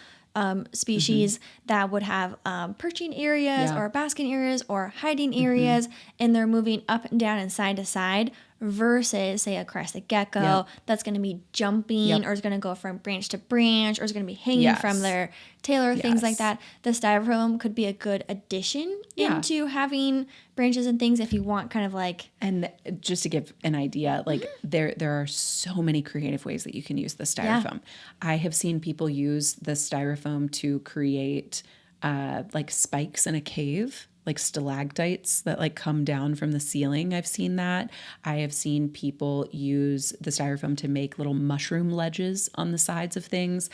species that would have perching areas or basking areas or hiding areas, and they're moving up and down and side to side. Versus, say, a crested gecko that's going to be jumping or is going to go from branch to branch or is going to be hanging from their tail or things like that. The styrofoam could be a good addition into having branches and things if you want kind of like... And just to give an idea, like there are so many creative ways that you can use the styrofoam. I have seen people use the styrofoam to create like spikes in a cave, like stalactites that like come down from the ceiling. I've seen that. I have seen people use the styrofoam to make little mushroom ledges on the sides of things.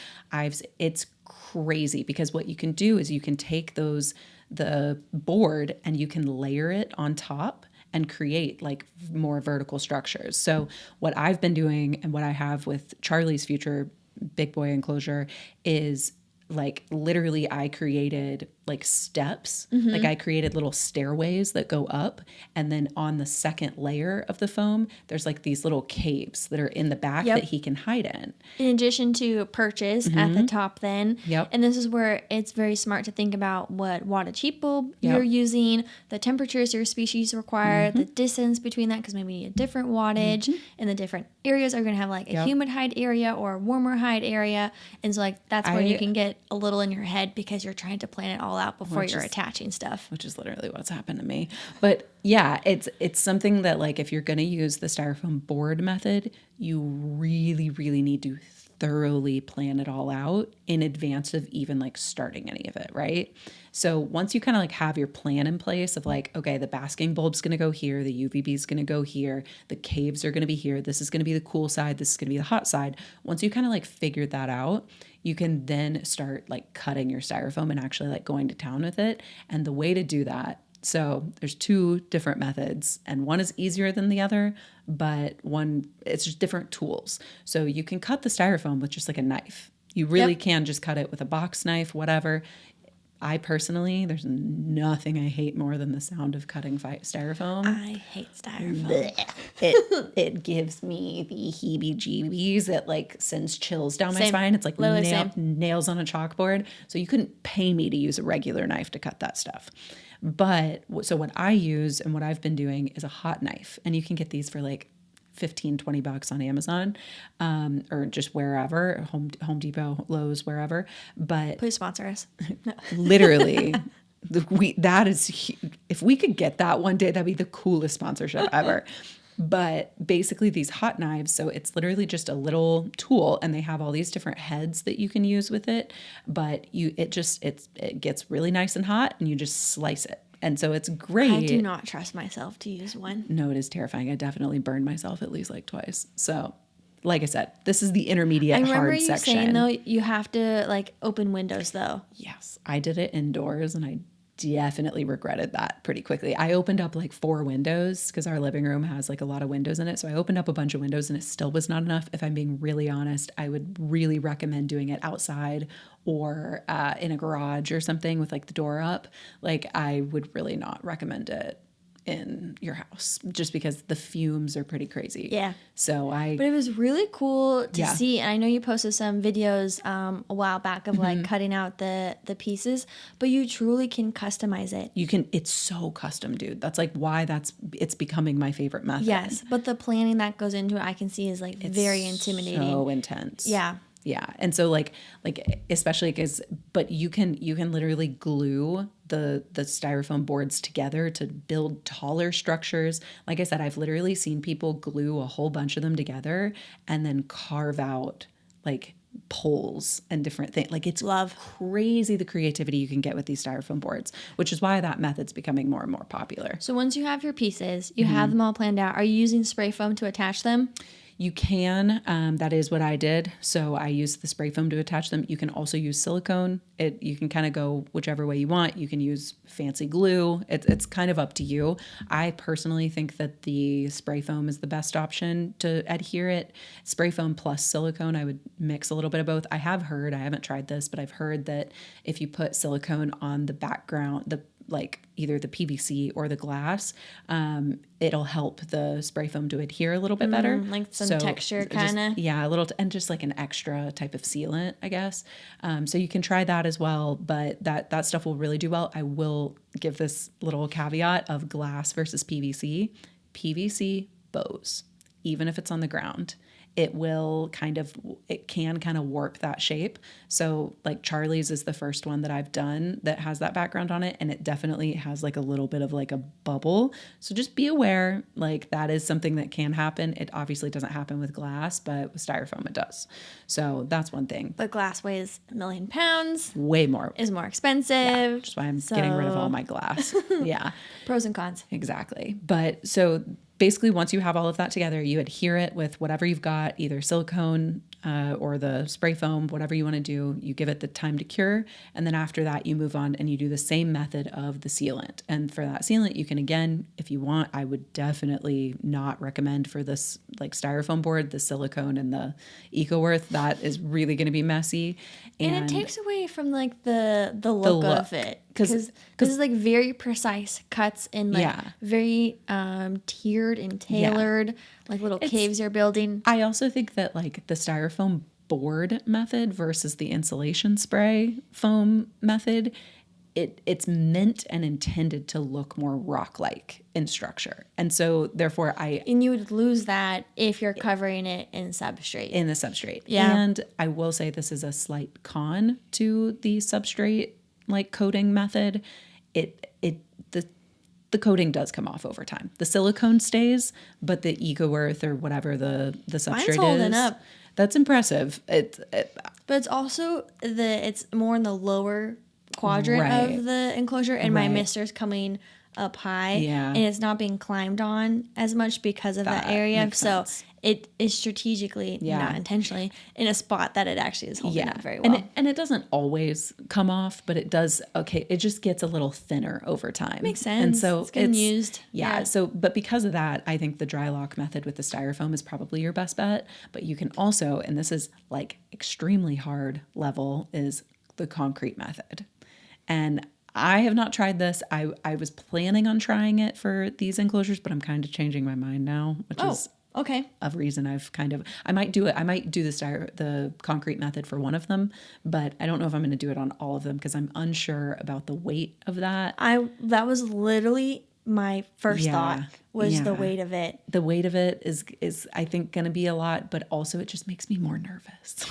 It's crazy because what you can do is you can take the board and you can layer it on top and create like more vertical structures. So what I've been doing and what I have with Charlie's future big boy enclosure is like literally I created like steps, like I created little stairways that go up, and then on the second layer of the foam there's like these little caves that are in the back that he can hide in addition to perches at the top then. And this is where it's very smart to think about what wattage heat bulb you're using, the temperatures your species require, the distance between that, because maybe you need a different wattage, and the different areas are going to have like a humid hide area or a warmer hide area. And so like that's where you can get a little in your head because you're trying to plan it all out before you're attaching stuff. Which is literally what's happened to me. But yeah, it's something that like if you're going to use the styrofoam board method, you really, really need to thoroughly plan it all out in advance of even like starting any of it, right? So once you kind of like have your plan in place of like, okay, the basking bulb's going to go here, the UVB is going to go here, the caves are going to be here, this is going to be the cool side, this is going to be the hot side. Once you kind of like figured that out, you can then start like cutting your styrofoam and actually like going to town with it. And the way to do that, so there's 2 different methods and one is easier than the other, but it's just different tools. So you can cut the styrofoam with just like a knife. You really can just cut it with a box knife, whatever. I personally, there's nothing I hate more than the sound of cutting styrofoam. I hate styrofoam. It gives me the heebie-jeebies. It like sends chills down my spine. It's like nails on a chalkboard. So you couldn't pay me to use a regular knife to cut that stuff. But so what I use and what I've been doing is a hot knife. And you can get these for like $15-20 on Amazon, or just wherever, Home Depot, Lowe's, wherever. But please sponsor us. literally, if we could get that one day, that'd be the coolest sponsorship ever. But basically these hot knives, so it's literally just a little tool and they have all these different heads that you can use with it, but it gets really nice and hot and you just slice it. And so it's great. I do not trust myself to use one. No, it is terrifying. I definitely burned myself at least like twice. So like I said, this is the intermediate hard section. I remember you saying though, you have to like open windows though. Yes. I did it indoors and I definitely regretted that pretty quickly. I opened up like 4 windows because our living room has like a lot of windows in it. So I opened up a bunch of windows and it still was not enough. If I'm being really honest, I would really recommend doing it outside or in a garage or something with like the door up. Like I would really not recommend it in your house just because the fumes are pretty crazy. Yeah. So But it was really cool to Yeah. see, and I know you posted some videos a while back of like cutting out the pieces, but you truly can customize it. you can, it's so custom, dude. That's like why it's becoming my favorite method. Yes, but the planning that goes into it, I can see is like very intimidating. So intense. Yeah. Yeah. And so like especially because, but you can literally glue the styrofoam boards together to build taller structures. Like I said, I've literally seen people glue a whole bunch of them together and then carve out like poles and different things. Like it's crazy the creativity you can get with these styrofoam boards, which is why that method's becoming more and more popular. So once you have your pieces, you have them all planned out. Are you using spray foam to attach them? You can, that is what I did. So I used the spray foam to attach them. You can also use silicone. You can kind of go whichever way you want. You can use fancy glue. It's kind of up to you. I personally think that the spray foam is the best option to adhere it. Spray foam plus silicone, I would mix a little bit of both. I haven't tried this, but I've heard that if you put silicone on the background, like either the PVC or the glass, it'll help the spray foam to adhere a little bit better. Like some texture kind of. Yeah, a little, and just like an extra type of sealant, I guess. So you can try that as well, but that stuff will really do well. I will give this little caveat of glass versus PVC. PVC bows, even if it's on the ground. It can kind of warp that shape. So like Charlie's is the first one that I've done that has that background on it. And it definitely has like a little bit of like a bubble. So just be aware, like that is something that can happen. It obviously doesn't happen with glass, but with styrofoam it does. So that's one thing. But glass weighs 1,000,000 pounds. Way more. Is more expensive. Yeah, which is why I'm getting rid of all my glass. Yeah. Pros and cons. Exactly. But so basically, once you have all of that together, you adhere it with whatever you've got, either silicone or the spray foam, whatever you want to do. You give it the time to cure. And then after that, you move on and you do the same method of the sealant. And for that sealant, you can, again, if you want, I would definitely not recommend for this like styrofoam board, the silicone and the EcoWorth. That is really going to be messy. And it takes away from like the look of it. Because this is like very precise cuts and like very tiered and tailored, like little caves you're building. I also think that like the styrofoam board method versus the insulation spray foam method, it's meant and intended to look more rock-like in structure. And so therefore And you would lose that if you're covering it in substrate. In the substrate. Yeah. And I will say this is a slight con to the substrate like coating method. The coating does come off over time. The silicone stays, but the EcoWorth or whatever the substrate Mine's holding up. That's impressive. But it's also it's more in the lower quadrant of the enclosure, and my mister's coming up high, and it's not being climbed on as much because of that area. So it is strategically, not intentionally, in a spot that it actually is holding up very well. And it doesn't always come off, but it does. Okay, it just gets a little thinner over time. Makes sense. And so it's getting used. Yeah. So, but because of that, I think the dry lock method with the styrofoam is probably your best bet. But you can also, and this is like extremely hard level, is the concrete method. And I have not tried this. I was planning on trying it for these enclosures, but I'm kind of changing my mind now, which is a reason I might do it. I might do the concrete method for one of them, but I don't know if I'm going to do it on all of them because I'm unsure about the weight of that. That was literally my first thought was the weight of it. The weight of it is I think going to be a lot, but also it just makes me more nervous.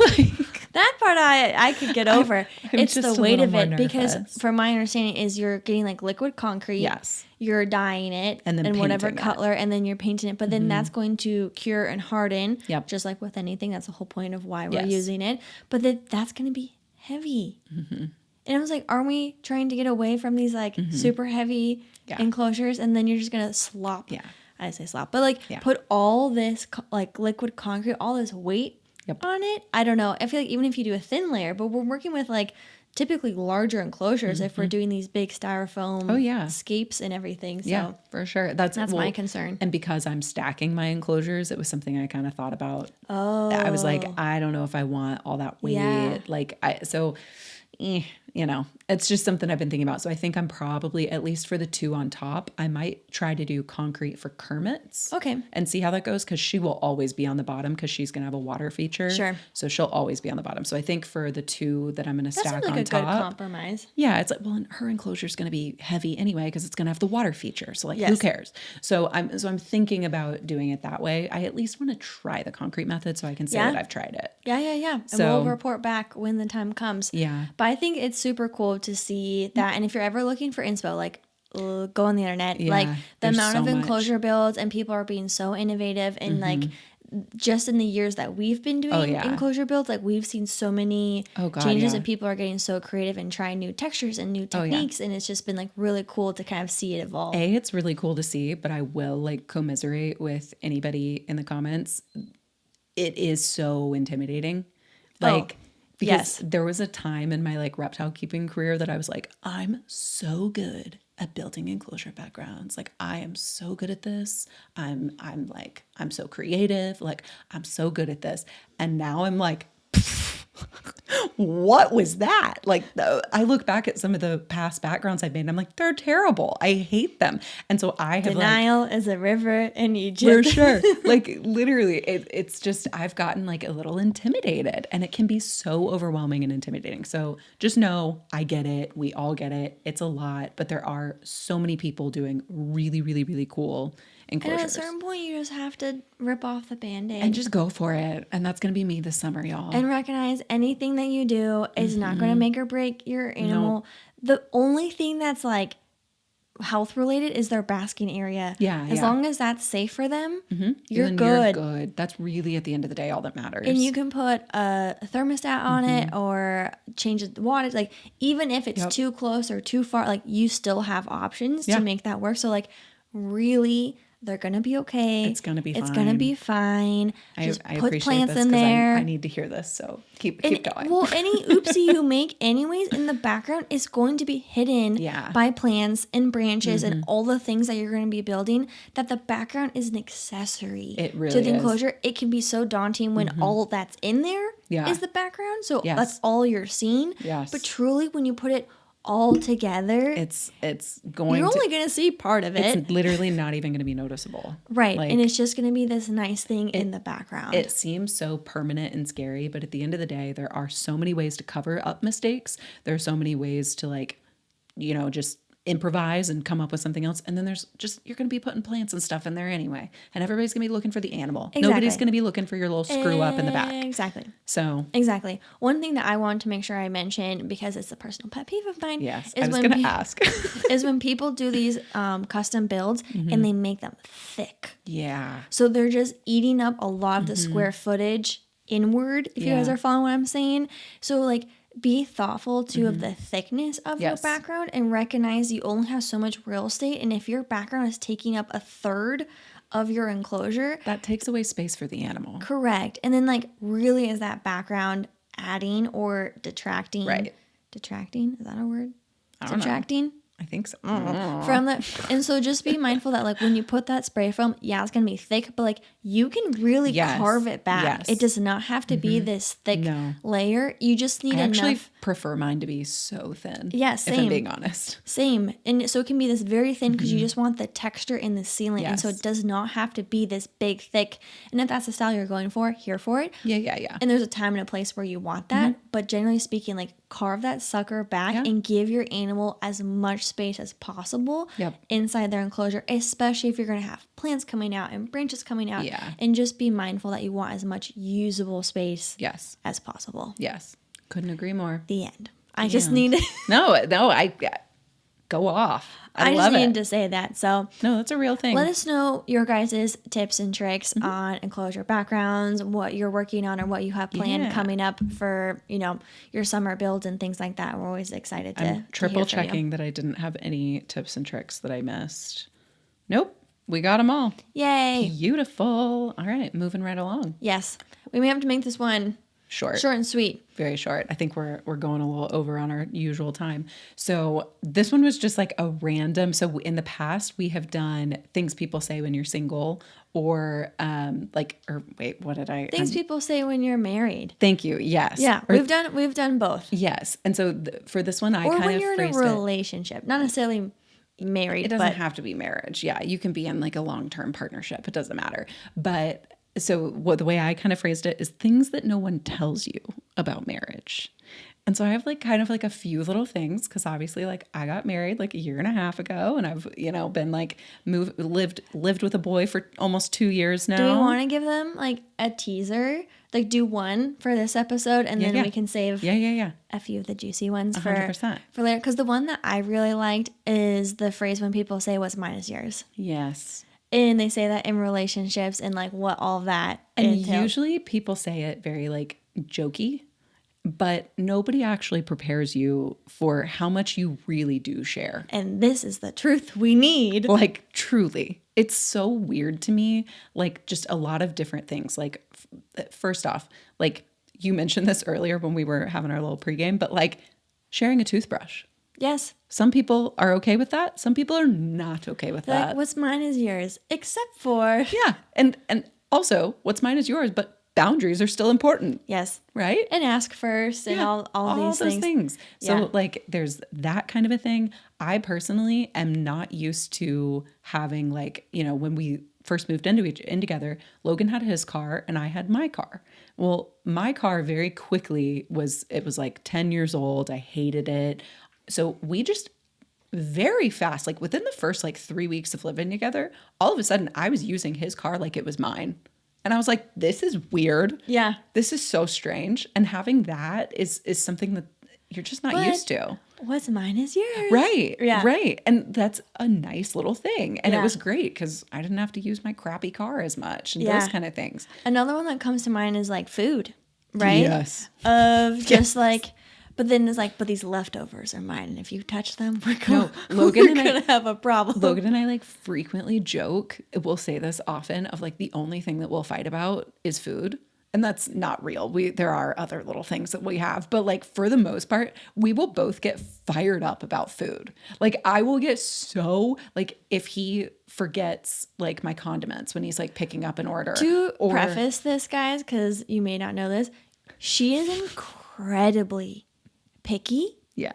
Like that part I could get over. It's the weight of it because nervous. from my understanding is you're getting like liquid concrete. Yes. You're dyeing it and then in whatever painting color and then you're painting it. But then that's going to cure and harden. Yep. Just like with anything. That's the whole point of why we're using it. But that's going to be heavy. Mm-hmm. And I was like, aren't we trying to get away from these like super heavy enclosures? And then you're just going to slop. Yeah. I say slop. But like put all this like liquid concrete, all this weight on it. I don't know. I feel like even if you do a thin layer, but we're working with like typically larger enclosures if we're doing these big styrofoam scapes and everything. So yeah, for sure. That's my concern. And because I'm stacking my enclosures, it was something I kind of thought about. I was like, I don't know if I want all that weight. Yeah. Like, you know, it's just something I've been thinking about. So I think I'm probably, at least for the 2 on top, I might try to do concrete for Kermit's. Okay. And see how that goes, because she will always be on the bottom because she's going to have a water feature. Sure. So she'll always be on the bottom. So I think for the 2 that I'm going to stack seems like on a top. good compromise. Yeah, it's like, well, and her enclosure is going to be heavy anyway because it's going to have the water feature. So like, who cares? So I'm thinking about doing it that way. I at least want to try the concrete method so I can say that I've tried it. Yeah. And we'll report back when the time comes. Yeah. But I think it's super cool to see that. And if you're ever looking for inspo, like go on the internet. Yeah, like the amount of so enclosure builds, and people are being so innovative, and like just in the years that we've been doing enclosure builds, like we've seen so many changes, and people are getting so creative and trying new textures and new techniques, and it's just been like really cool to kind of see it evolve. It's really cool to see, but I will like commiserate with anybody in the comments. It is so intimidating. Like, because there was a time in my like reptile keeping career that I was like, I'm so good at building enclosure backgrounds. Like, I am so good at this. I'm so creative. Like, I'm so good at this. And now I'm like, what was that? Like, I look back at some of the past backgrounds I've made and I'm like, they're terrible. I hate them. And so I have Denial is a river in Egypt. For sure. Like literally it's just, I've gotten like a little intimidated, and it can be so overwhelming and intimidating. So just know, I get it. We all get it. It's a lot, but there are so many people doing really, really, really cool enclosures. And at a certain point, you just have to rip off the Band-Aid. And just go for it. And that's going to be me this summer, y'all. And recognize anything that you do is not going to make or break your animal. Nope. The only thing that's like health related is their basking area. Yeah. As long as that's safe for them, you're then good. You're good. That's really at the end of the day all that matters. And you can put a thermostat on it or change the water. Like, even if it's too close or too far, like, you still have options to make that work. So like, really, they're going to be okay. It's going to be fine. It's going to be fine. Just I put plants in there. I need to hear this, so keep going. Well, any oopsie you make anyways in the background is going to be hidden by plants and branches and all the things that you're going to be building, that the background is an accessory to the enclosure. It can be so daunting when all that's in there is the background. So that's all you're seeing. Yes. But truly, when you put it all together, it's going you're only going to see part of it. It's literally not even going to be noticeable. Right. Like, and it's just going to be this nice thing in the background. It seems so permanent and scary, but at the end of the day, there are so many ways to cover up mistakes. There are so many ways to, like, you know, just improvise and come up with something else. And then there's just, you're going to be putting plants and stuff in there anyway. And everybody's going to be looking for the animal. Exactly. Nobody's going to be looking for your little screw up in the back. Exactly. So. Exactly. One thing that I want to make sure I mention, because it's a personal pet peeve of mine. Yes, I was going to ask. is when people do these custom builds and they make them thick. Yeah. So they're just eating up a lot of the square footage inward, if you guys are following what I'm saying. So like, be thoughtful too of the thickness of your background, and recognize you only have so much real estate. And if your background is taking up a third of your enclosure, that takes away space for the animal. Correct. And then like, really, is that background adding or detracting? Right. Detracting? Is that a word? I don't Detracting? know. I think so. From the, and so just be mindful that like, when you put that spray foam, it's gonna be thick, but like, you can really carve it back. Yes. It does not have to be this thick layer. You just need enough. I actually prefer mine to be so thin. Yeah, same. If I'm being honest. Same. And so it can be this very thin because you just want the texture in the sealant. Yes. And so it does not have to be this big, thick. And if that's the style you're going for, here for it. Yeah. And there's a time and a place where you want that. But generally speaking, like, carve that sucker back and give your animal as much space as possible inside their enclosure, especially if you're going to have plants coming out and branches coming out. Yeah. And just be mindful that you want as much usable space as possible. Yes. Couldn't agree more. The end. I just need to... No, I go off. I just needed to say that. So no, that's a real thing. Let us know your guys' tips and tricks on enclosure backgrounds, what you're working on or what you have planned coming up for, you know, your summer builds and things like that. We're always excited to I'm triple checking that I didn't have any tips and tricks that I missed. Nope. We got them all. Yay. Beautiful. All right. Moving right along. Yes. We may have to make this one short. Short and sweet. Very short. I think we're going a little over on our usual time. So this one was just like a random. So in the past, we have done things people say when you're single, or what did I? Things people say when you're married. Thank you. Yes. Yeah, we've done both. Yes. And so for this one, I or kind when of you're in a relationship, not necessarily married. It doesn't have to be marriage. Yeah, you can be in like a long-term partnership. It doesn't matter. But so the way I kind of phrased it is things that no one tells you about marriage. And so I have like kind of like a few little things, because obviously like I got married like a year and a half ago, and I've, been like lived with a boy for almost 2 years now. Do we want to give them like a teaser? Like do one for this episode, and then we can save a few of the juicy ones 100%. For later. Because the one that I really liked is the phrase when people say what's mine is yours. Yes. And they say that in relationships and like what all that entails. Usually people say it very like jokey, but nobody actually prepares you for how much you really do share. And this is the truth we need. Like truly. It's so weird to me, like just a lot of different things. Like first off, like you mentioned this earlier when we were having our little pregame, but like sharing a toothbrush. Yes. Some people are okay with that. Some people are not okay with that. Like, what's mine is yours, except for. Yeah. And also, what's mine is yours, but boundaries are still important. Yes. Right? And ask first and all these those things. So yeah. like there's that kind of a thing. I personally am not used to having like, when we first moved in together, Logan had his car and I had my car. Well, my car very quickly was like 10 years old. I hated it. So we just very fast, like within the first like 3 weeks of living together, all of a sudden I was using his car like it was mine. And I was like, this is weird. Yeah. This is so strange. And having that is something that you're just not used to. What's mine is yours. Right. Yeah. Right. And that's a nice little thing. And it was great because I didn't have to use my crappy car as much and those kind of things. Another one that comes to mind is like food, right? Yes. Just like, but then it's like, but these leftovers are mine. And if you touch them, we're Logan gonna have a problem. Logan and I like frequently joke, we'll say this often, of like the only thing that we'll fight about is food. And that's not real. There are other little things that we have, but like for the most part, we will both get fired up about food. Like I will get so like if he forgets like my condiments when he's like picking up an order. To preface this, guys, because you may not know this, she is incredibly picky. Yeah.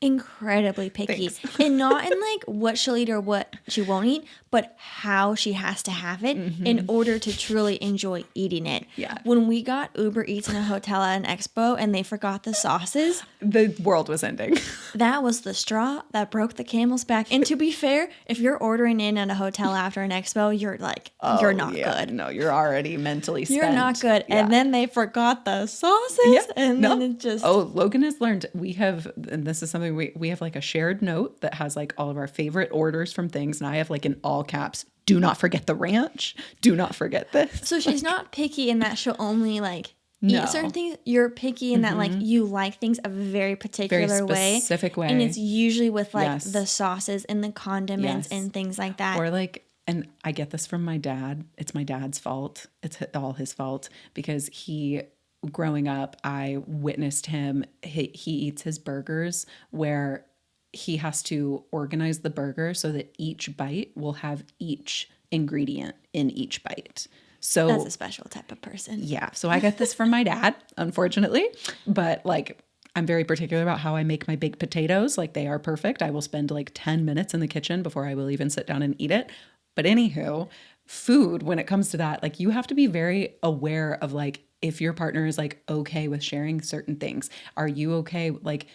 Incredibly picky. Thanks. And not in like what she'll eat or what she won't eat, but how she has to have it in order to truly enjoy eating it. Yeah. When we got Uber Eats in a hotel at an expo and they forgot the sauces, the world was ending. That was the straw that broke the camel's back. And to be fair, if you're ordering in at a hotel after an expo, you're like, you're not good. No, you're already mentally spent. You're not good. Yeah. And then they forgot the sauces. And then it just. Oh, Logan has learned. We have, and this is something we have like a shared note that has like all of our favorite orders from things. And I have like in all caps, do not forget the ranch. Do not forget this. So she's not picky in that she'll only like eat certain things. You're picky in that like you like things a very particular very specific way. And it's usually with like the sauces and the condiments and things like that. Or like, and I get this from my dad. It's my dad's fault. It's all his fault because growing up, I witnessed him. He eats his burgers where he has to organize the burger so that each bite will have each ingredient in each bite. So that's a special type of person. Yeah. So I get this from my dad, unfortunately, but like I'm very particular about how I make my baked potatoes. Like they are perfect. I will spend like 10 minutes in the kitchen before I will even sit down and eat it. But anywho, food, when it comes to that, like you have to be very aware of like if your partner is like okay with sharing certain things. Are you okay? Like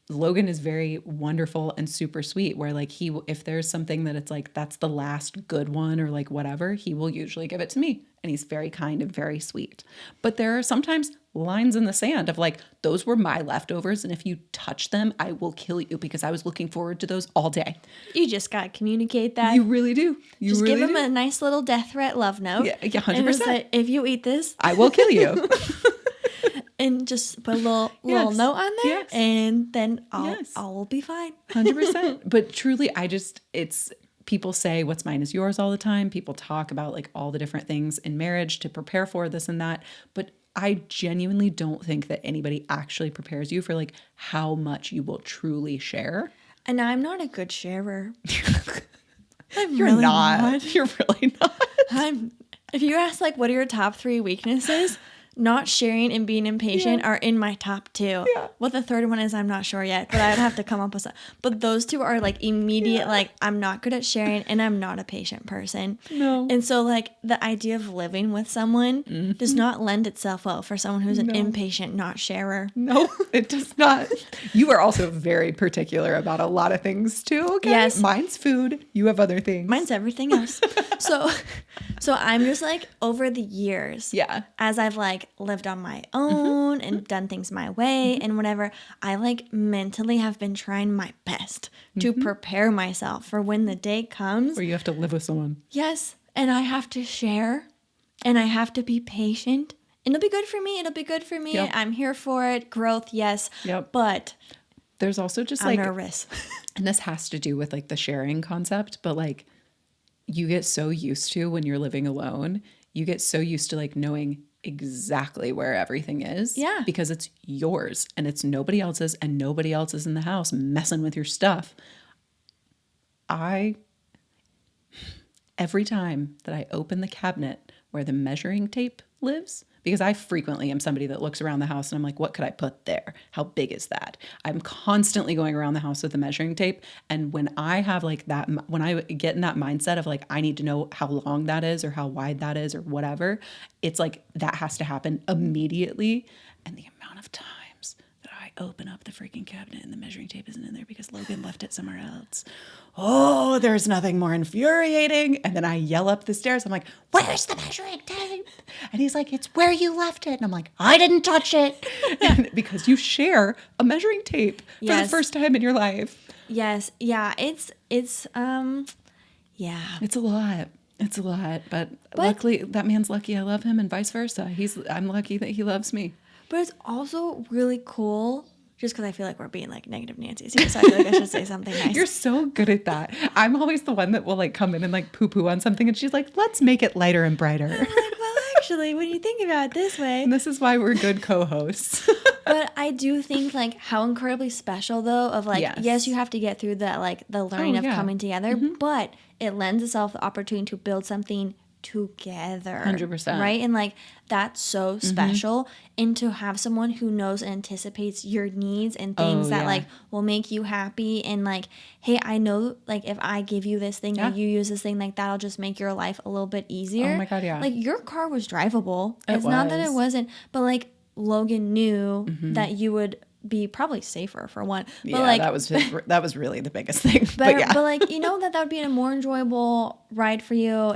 Logan is very wonderful and super sweet where like if there's something that it's like, that's the last good one or like whatever, he will usually give it to me. And he's very kind and very sweet. But there are sometimes lines in the sand of like, those were my leftovers. And if you touch them, I will kill you because I was looking forward to those all day. You just got to communicate that. You really do. You just really give him do. a nice little death threat love note. Yeah, 100%. And it's like, if you eat this, I will kill you. And just put a little note on there, and then all will be fine. 100%. But truly, it's people say what's mine is yours all the time. People talk about like all the different things in marriage to prepare for this and that. But I genuinely don't think that anybody actually prepares you for like how much you will truly share. And I'm not a good sharer. You're really not. You're really not. If you ask like what are your top 3 weaknesses, not sharing and being impatient are in my top 2. Yeah. What the third one is, I'm not sure yet, but I'd have to come up with some. But those 2 are like immediate, like I'm not good at sharing and I'm not a patient person. No. And so like the idea of living with someone does not lend itself well for someone who's an impatient, not sharer. No, it does not. You are also very particular about a lot of things too. Okay. Yes. Mine's food. You have other things. Mine's everything else. So I'm just like over the years, as I've like lived on my own and done things my way and whatever, I like mentally have been trying my best to prepare myself for when the day comes where you have to live with someone. Yes, and I have to share and I have to be patient. And it'll be good for me. It'll be good for me. Yep. I'm here for it. Growth, yes. Yep. But there's also just I'm like nervous. And this has to do with like the sharing concept, but like you get so used to when you're living alone, you get so used to like knowing exactly where everything is. Yeah. Because it's yours and it's nobody else's and nobody else is in the house messing with your stuff. Every time that I open the cabinet where the measuring tape lives, because I frequently am somebody that looks around the house and I'm like, what could I put there? How big is that? I'm constantly going around the house with the measuring tape. And when I have like that, when I get in that mindset of like, I need to know how long that is or how wide that is or whatever, it's like that has to happen immediately. And the amount of times that I open up the freaking cabinet and the measuring tape isn't in there because Logan left it somewhere else. Oh, there's nothing more infuriating. And then I yell up the stairs. I'm like, where's the measuring tape? And he's like, it's where you left it. And I'm like, I didn't touch it. And because you share a measuring tape for the first time in your life. Yes. Yeah. It's yeah. It's a lot. It's a lot. But luckily, that man's lucky I love him and vice versa. I'm lucky that he loves me. But it's also really cool. Just because I feel like we're being like negative Nancy's here, so I feel like I should say something nice. You're so good at that. I'm always the one that will like come in and like poo-poo on something, and she's like, "Let's make it lighter and brighter." I'm like, well, actually, when you think about it this way, and this is why we're good co-hosts. But I do think like how incredibly special though of like yes, you have to get through that like the learning of coming together, but it lends itself the opportunity to build something together 100%, right? And like that's so special, and to have someone who knows and anticipates your needs and things that like will make you happy, and like, hey, I know like if I give you this thing or you use this thing, like that'll just make your life a little bit easier. Oh my God, yeah. Like your car was drivable. It's not that it wasn't, but like Logan knew that you would be probably safer for one. But yeah, like that was really the biggest thing. But like you know that would be a more enjoyable ride for you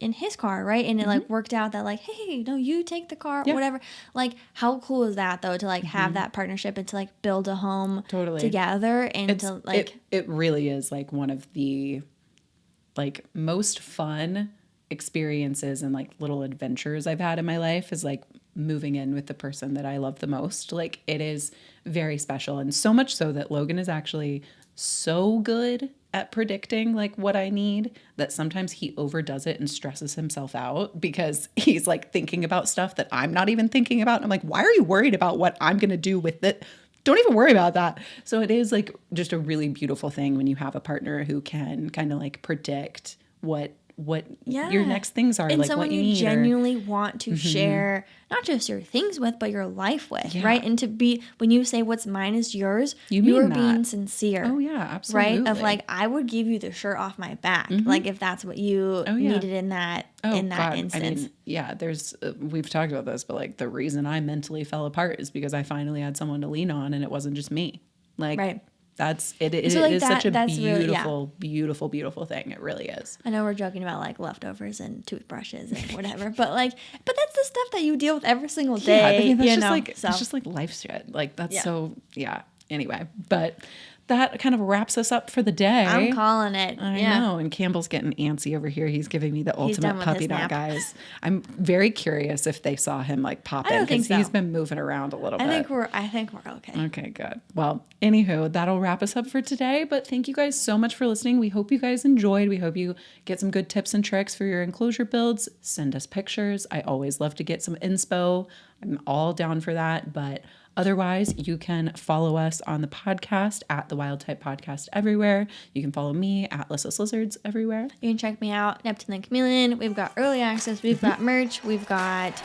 in his car, right? And it like worked out that like, hey, no, you take the car, whatever. Like how cool is that though to like have that partnership and to like build a home together, and to like it really is like one of the like most fun experiences and like little adventures I've had in my life is like moving in with the person that I love the most. Like it is very special, and so much so that Logan is actually so good at predicting like what I need that sometimes he overdoes it and stresses himself out because he's like thinking about stuff that I'm not even thinking about. And I'm like, why are you worried about what I'm going to do with it? Don't even worry about that. So it is like just a really beautiful thing when you have a partner who can kind of like predict what your next things are, and like someone what you you need genuinely want to share not just your things with, but your life with, right? And to be, when you say what's mine is yours, you are being sincere. Oh yeah, absolutely. Right? Of like, I would give you the shirt off my back, like if that's what you needed in that instance. I mean, there's we've talked about this, but like the reason I mentally fell apart is because I finally had someone to lean on, and it wasn't just me. Like it is such a beautiful, beautiful, beautiful thing. It really is. I know we're joking about like leftovers and toothbrushes and whatever, but that's the stuff that you deal with every single day. Yeah, I mean, that's just like life shit. Like that's Anyway, but that kind of wraps us up for the day. I'm calling it. I know. And Campbell's getting antsy over here. He's giving me the ultimate puppy dog eyes. I'm very curious if they saw him like pop in, because he's been moving around a little bit. I think we're okay. Okay, good. Well, anywho, that'll wrap us up for today. But thank you guys so much for listening. We hope you guys enjoyed. We hope you get some good tips and tricks for your enclosure builds. Send us pictures. I always love to get some inspo I'm all down for that. But otherwise, you can follow us on the podcast at the Wild Type Podcast everywhere. You can follow me at Lyssa's Lizards everywhere. You can check me out, Neptune and Chameleon. We've got early access. We've got merch. We've got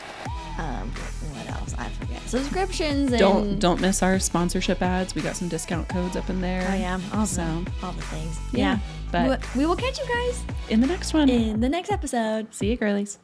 what else? I forget. Subscriptions. And Don't miss our sponsorship ads. We got some discount codes up in there. Oh yeah, all the things. Yeah. But we will catch you guys in the next one. in the next episode. See you, girlies.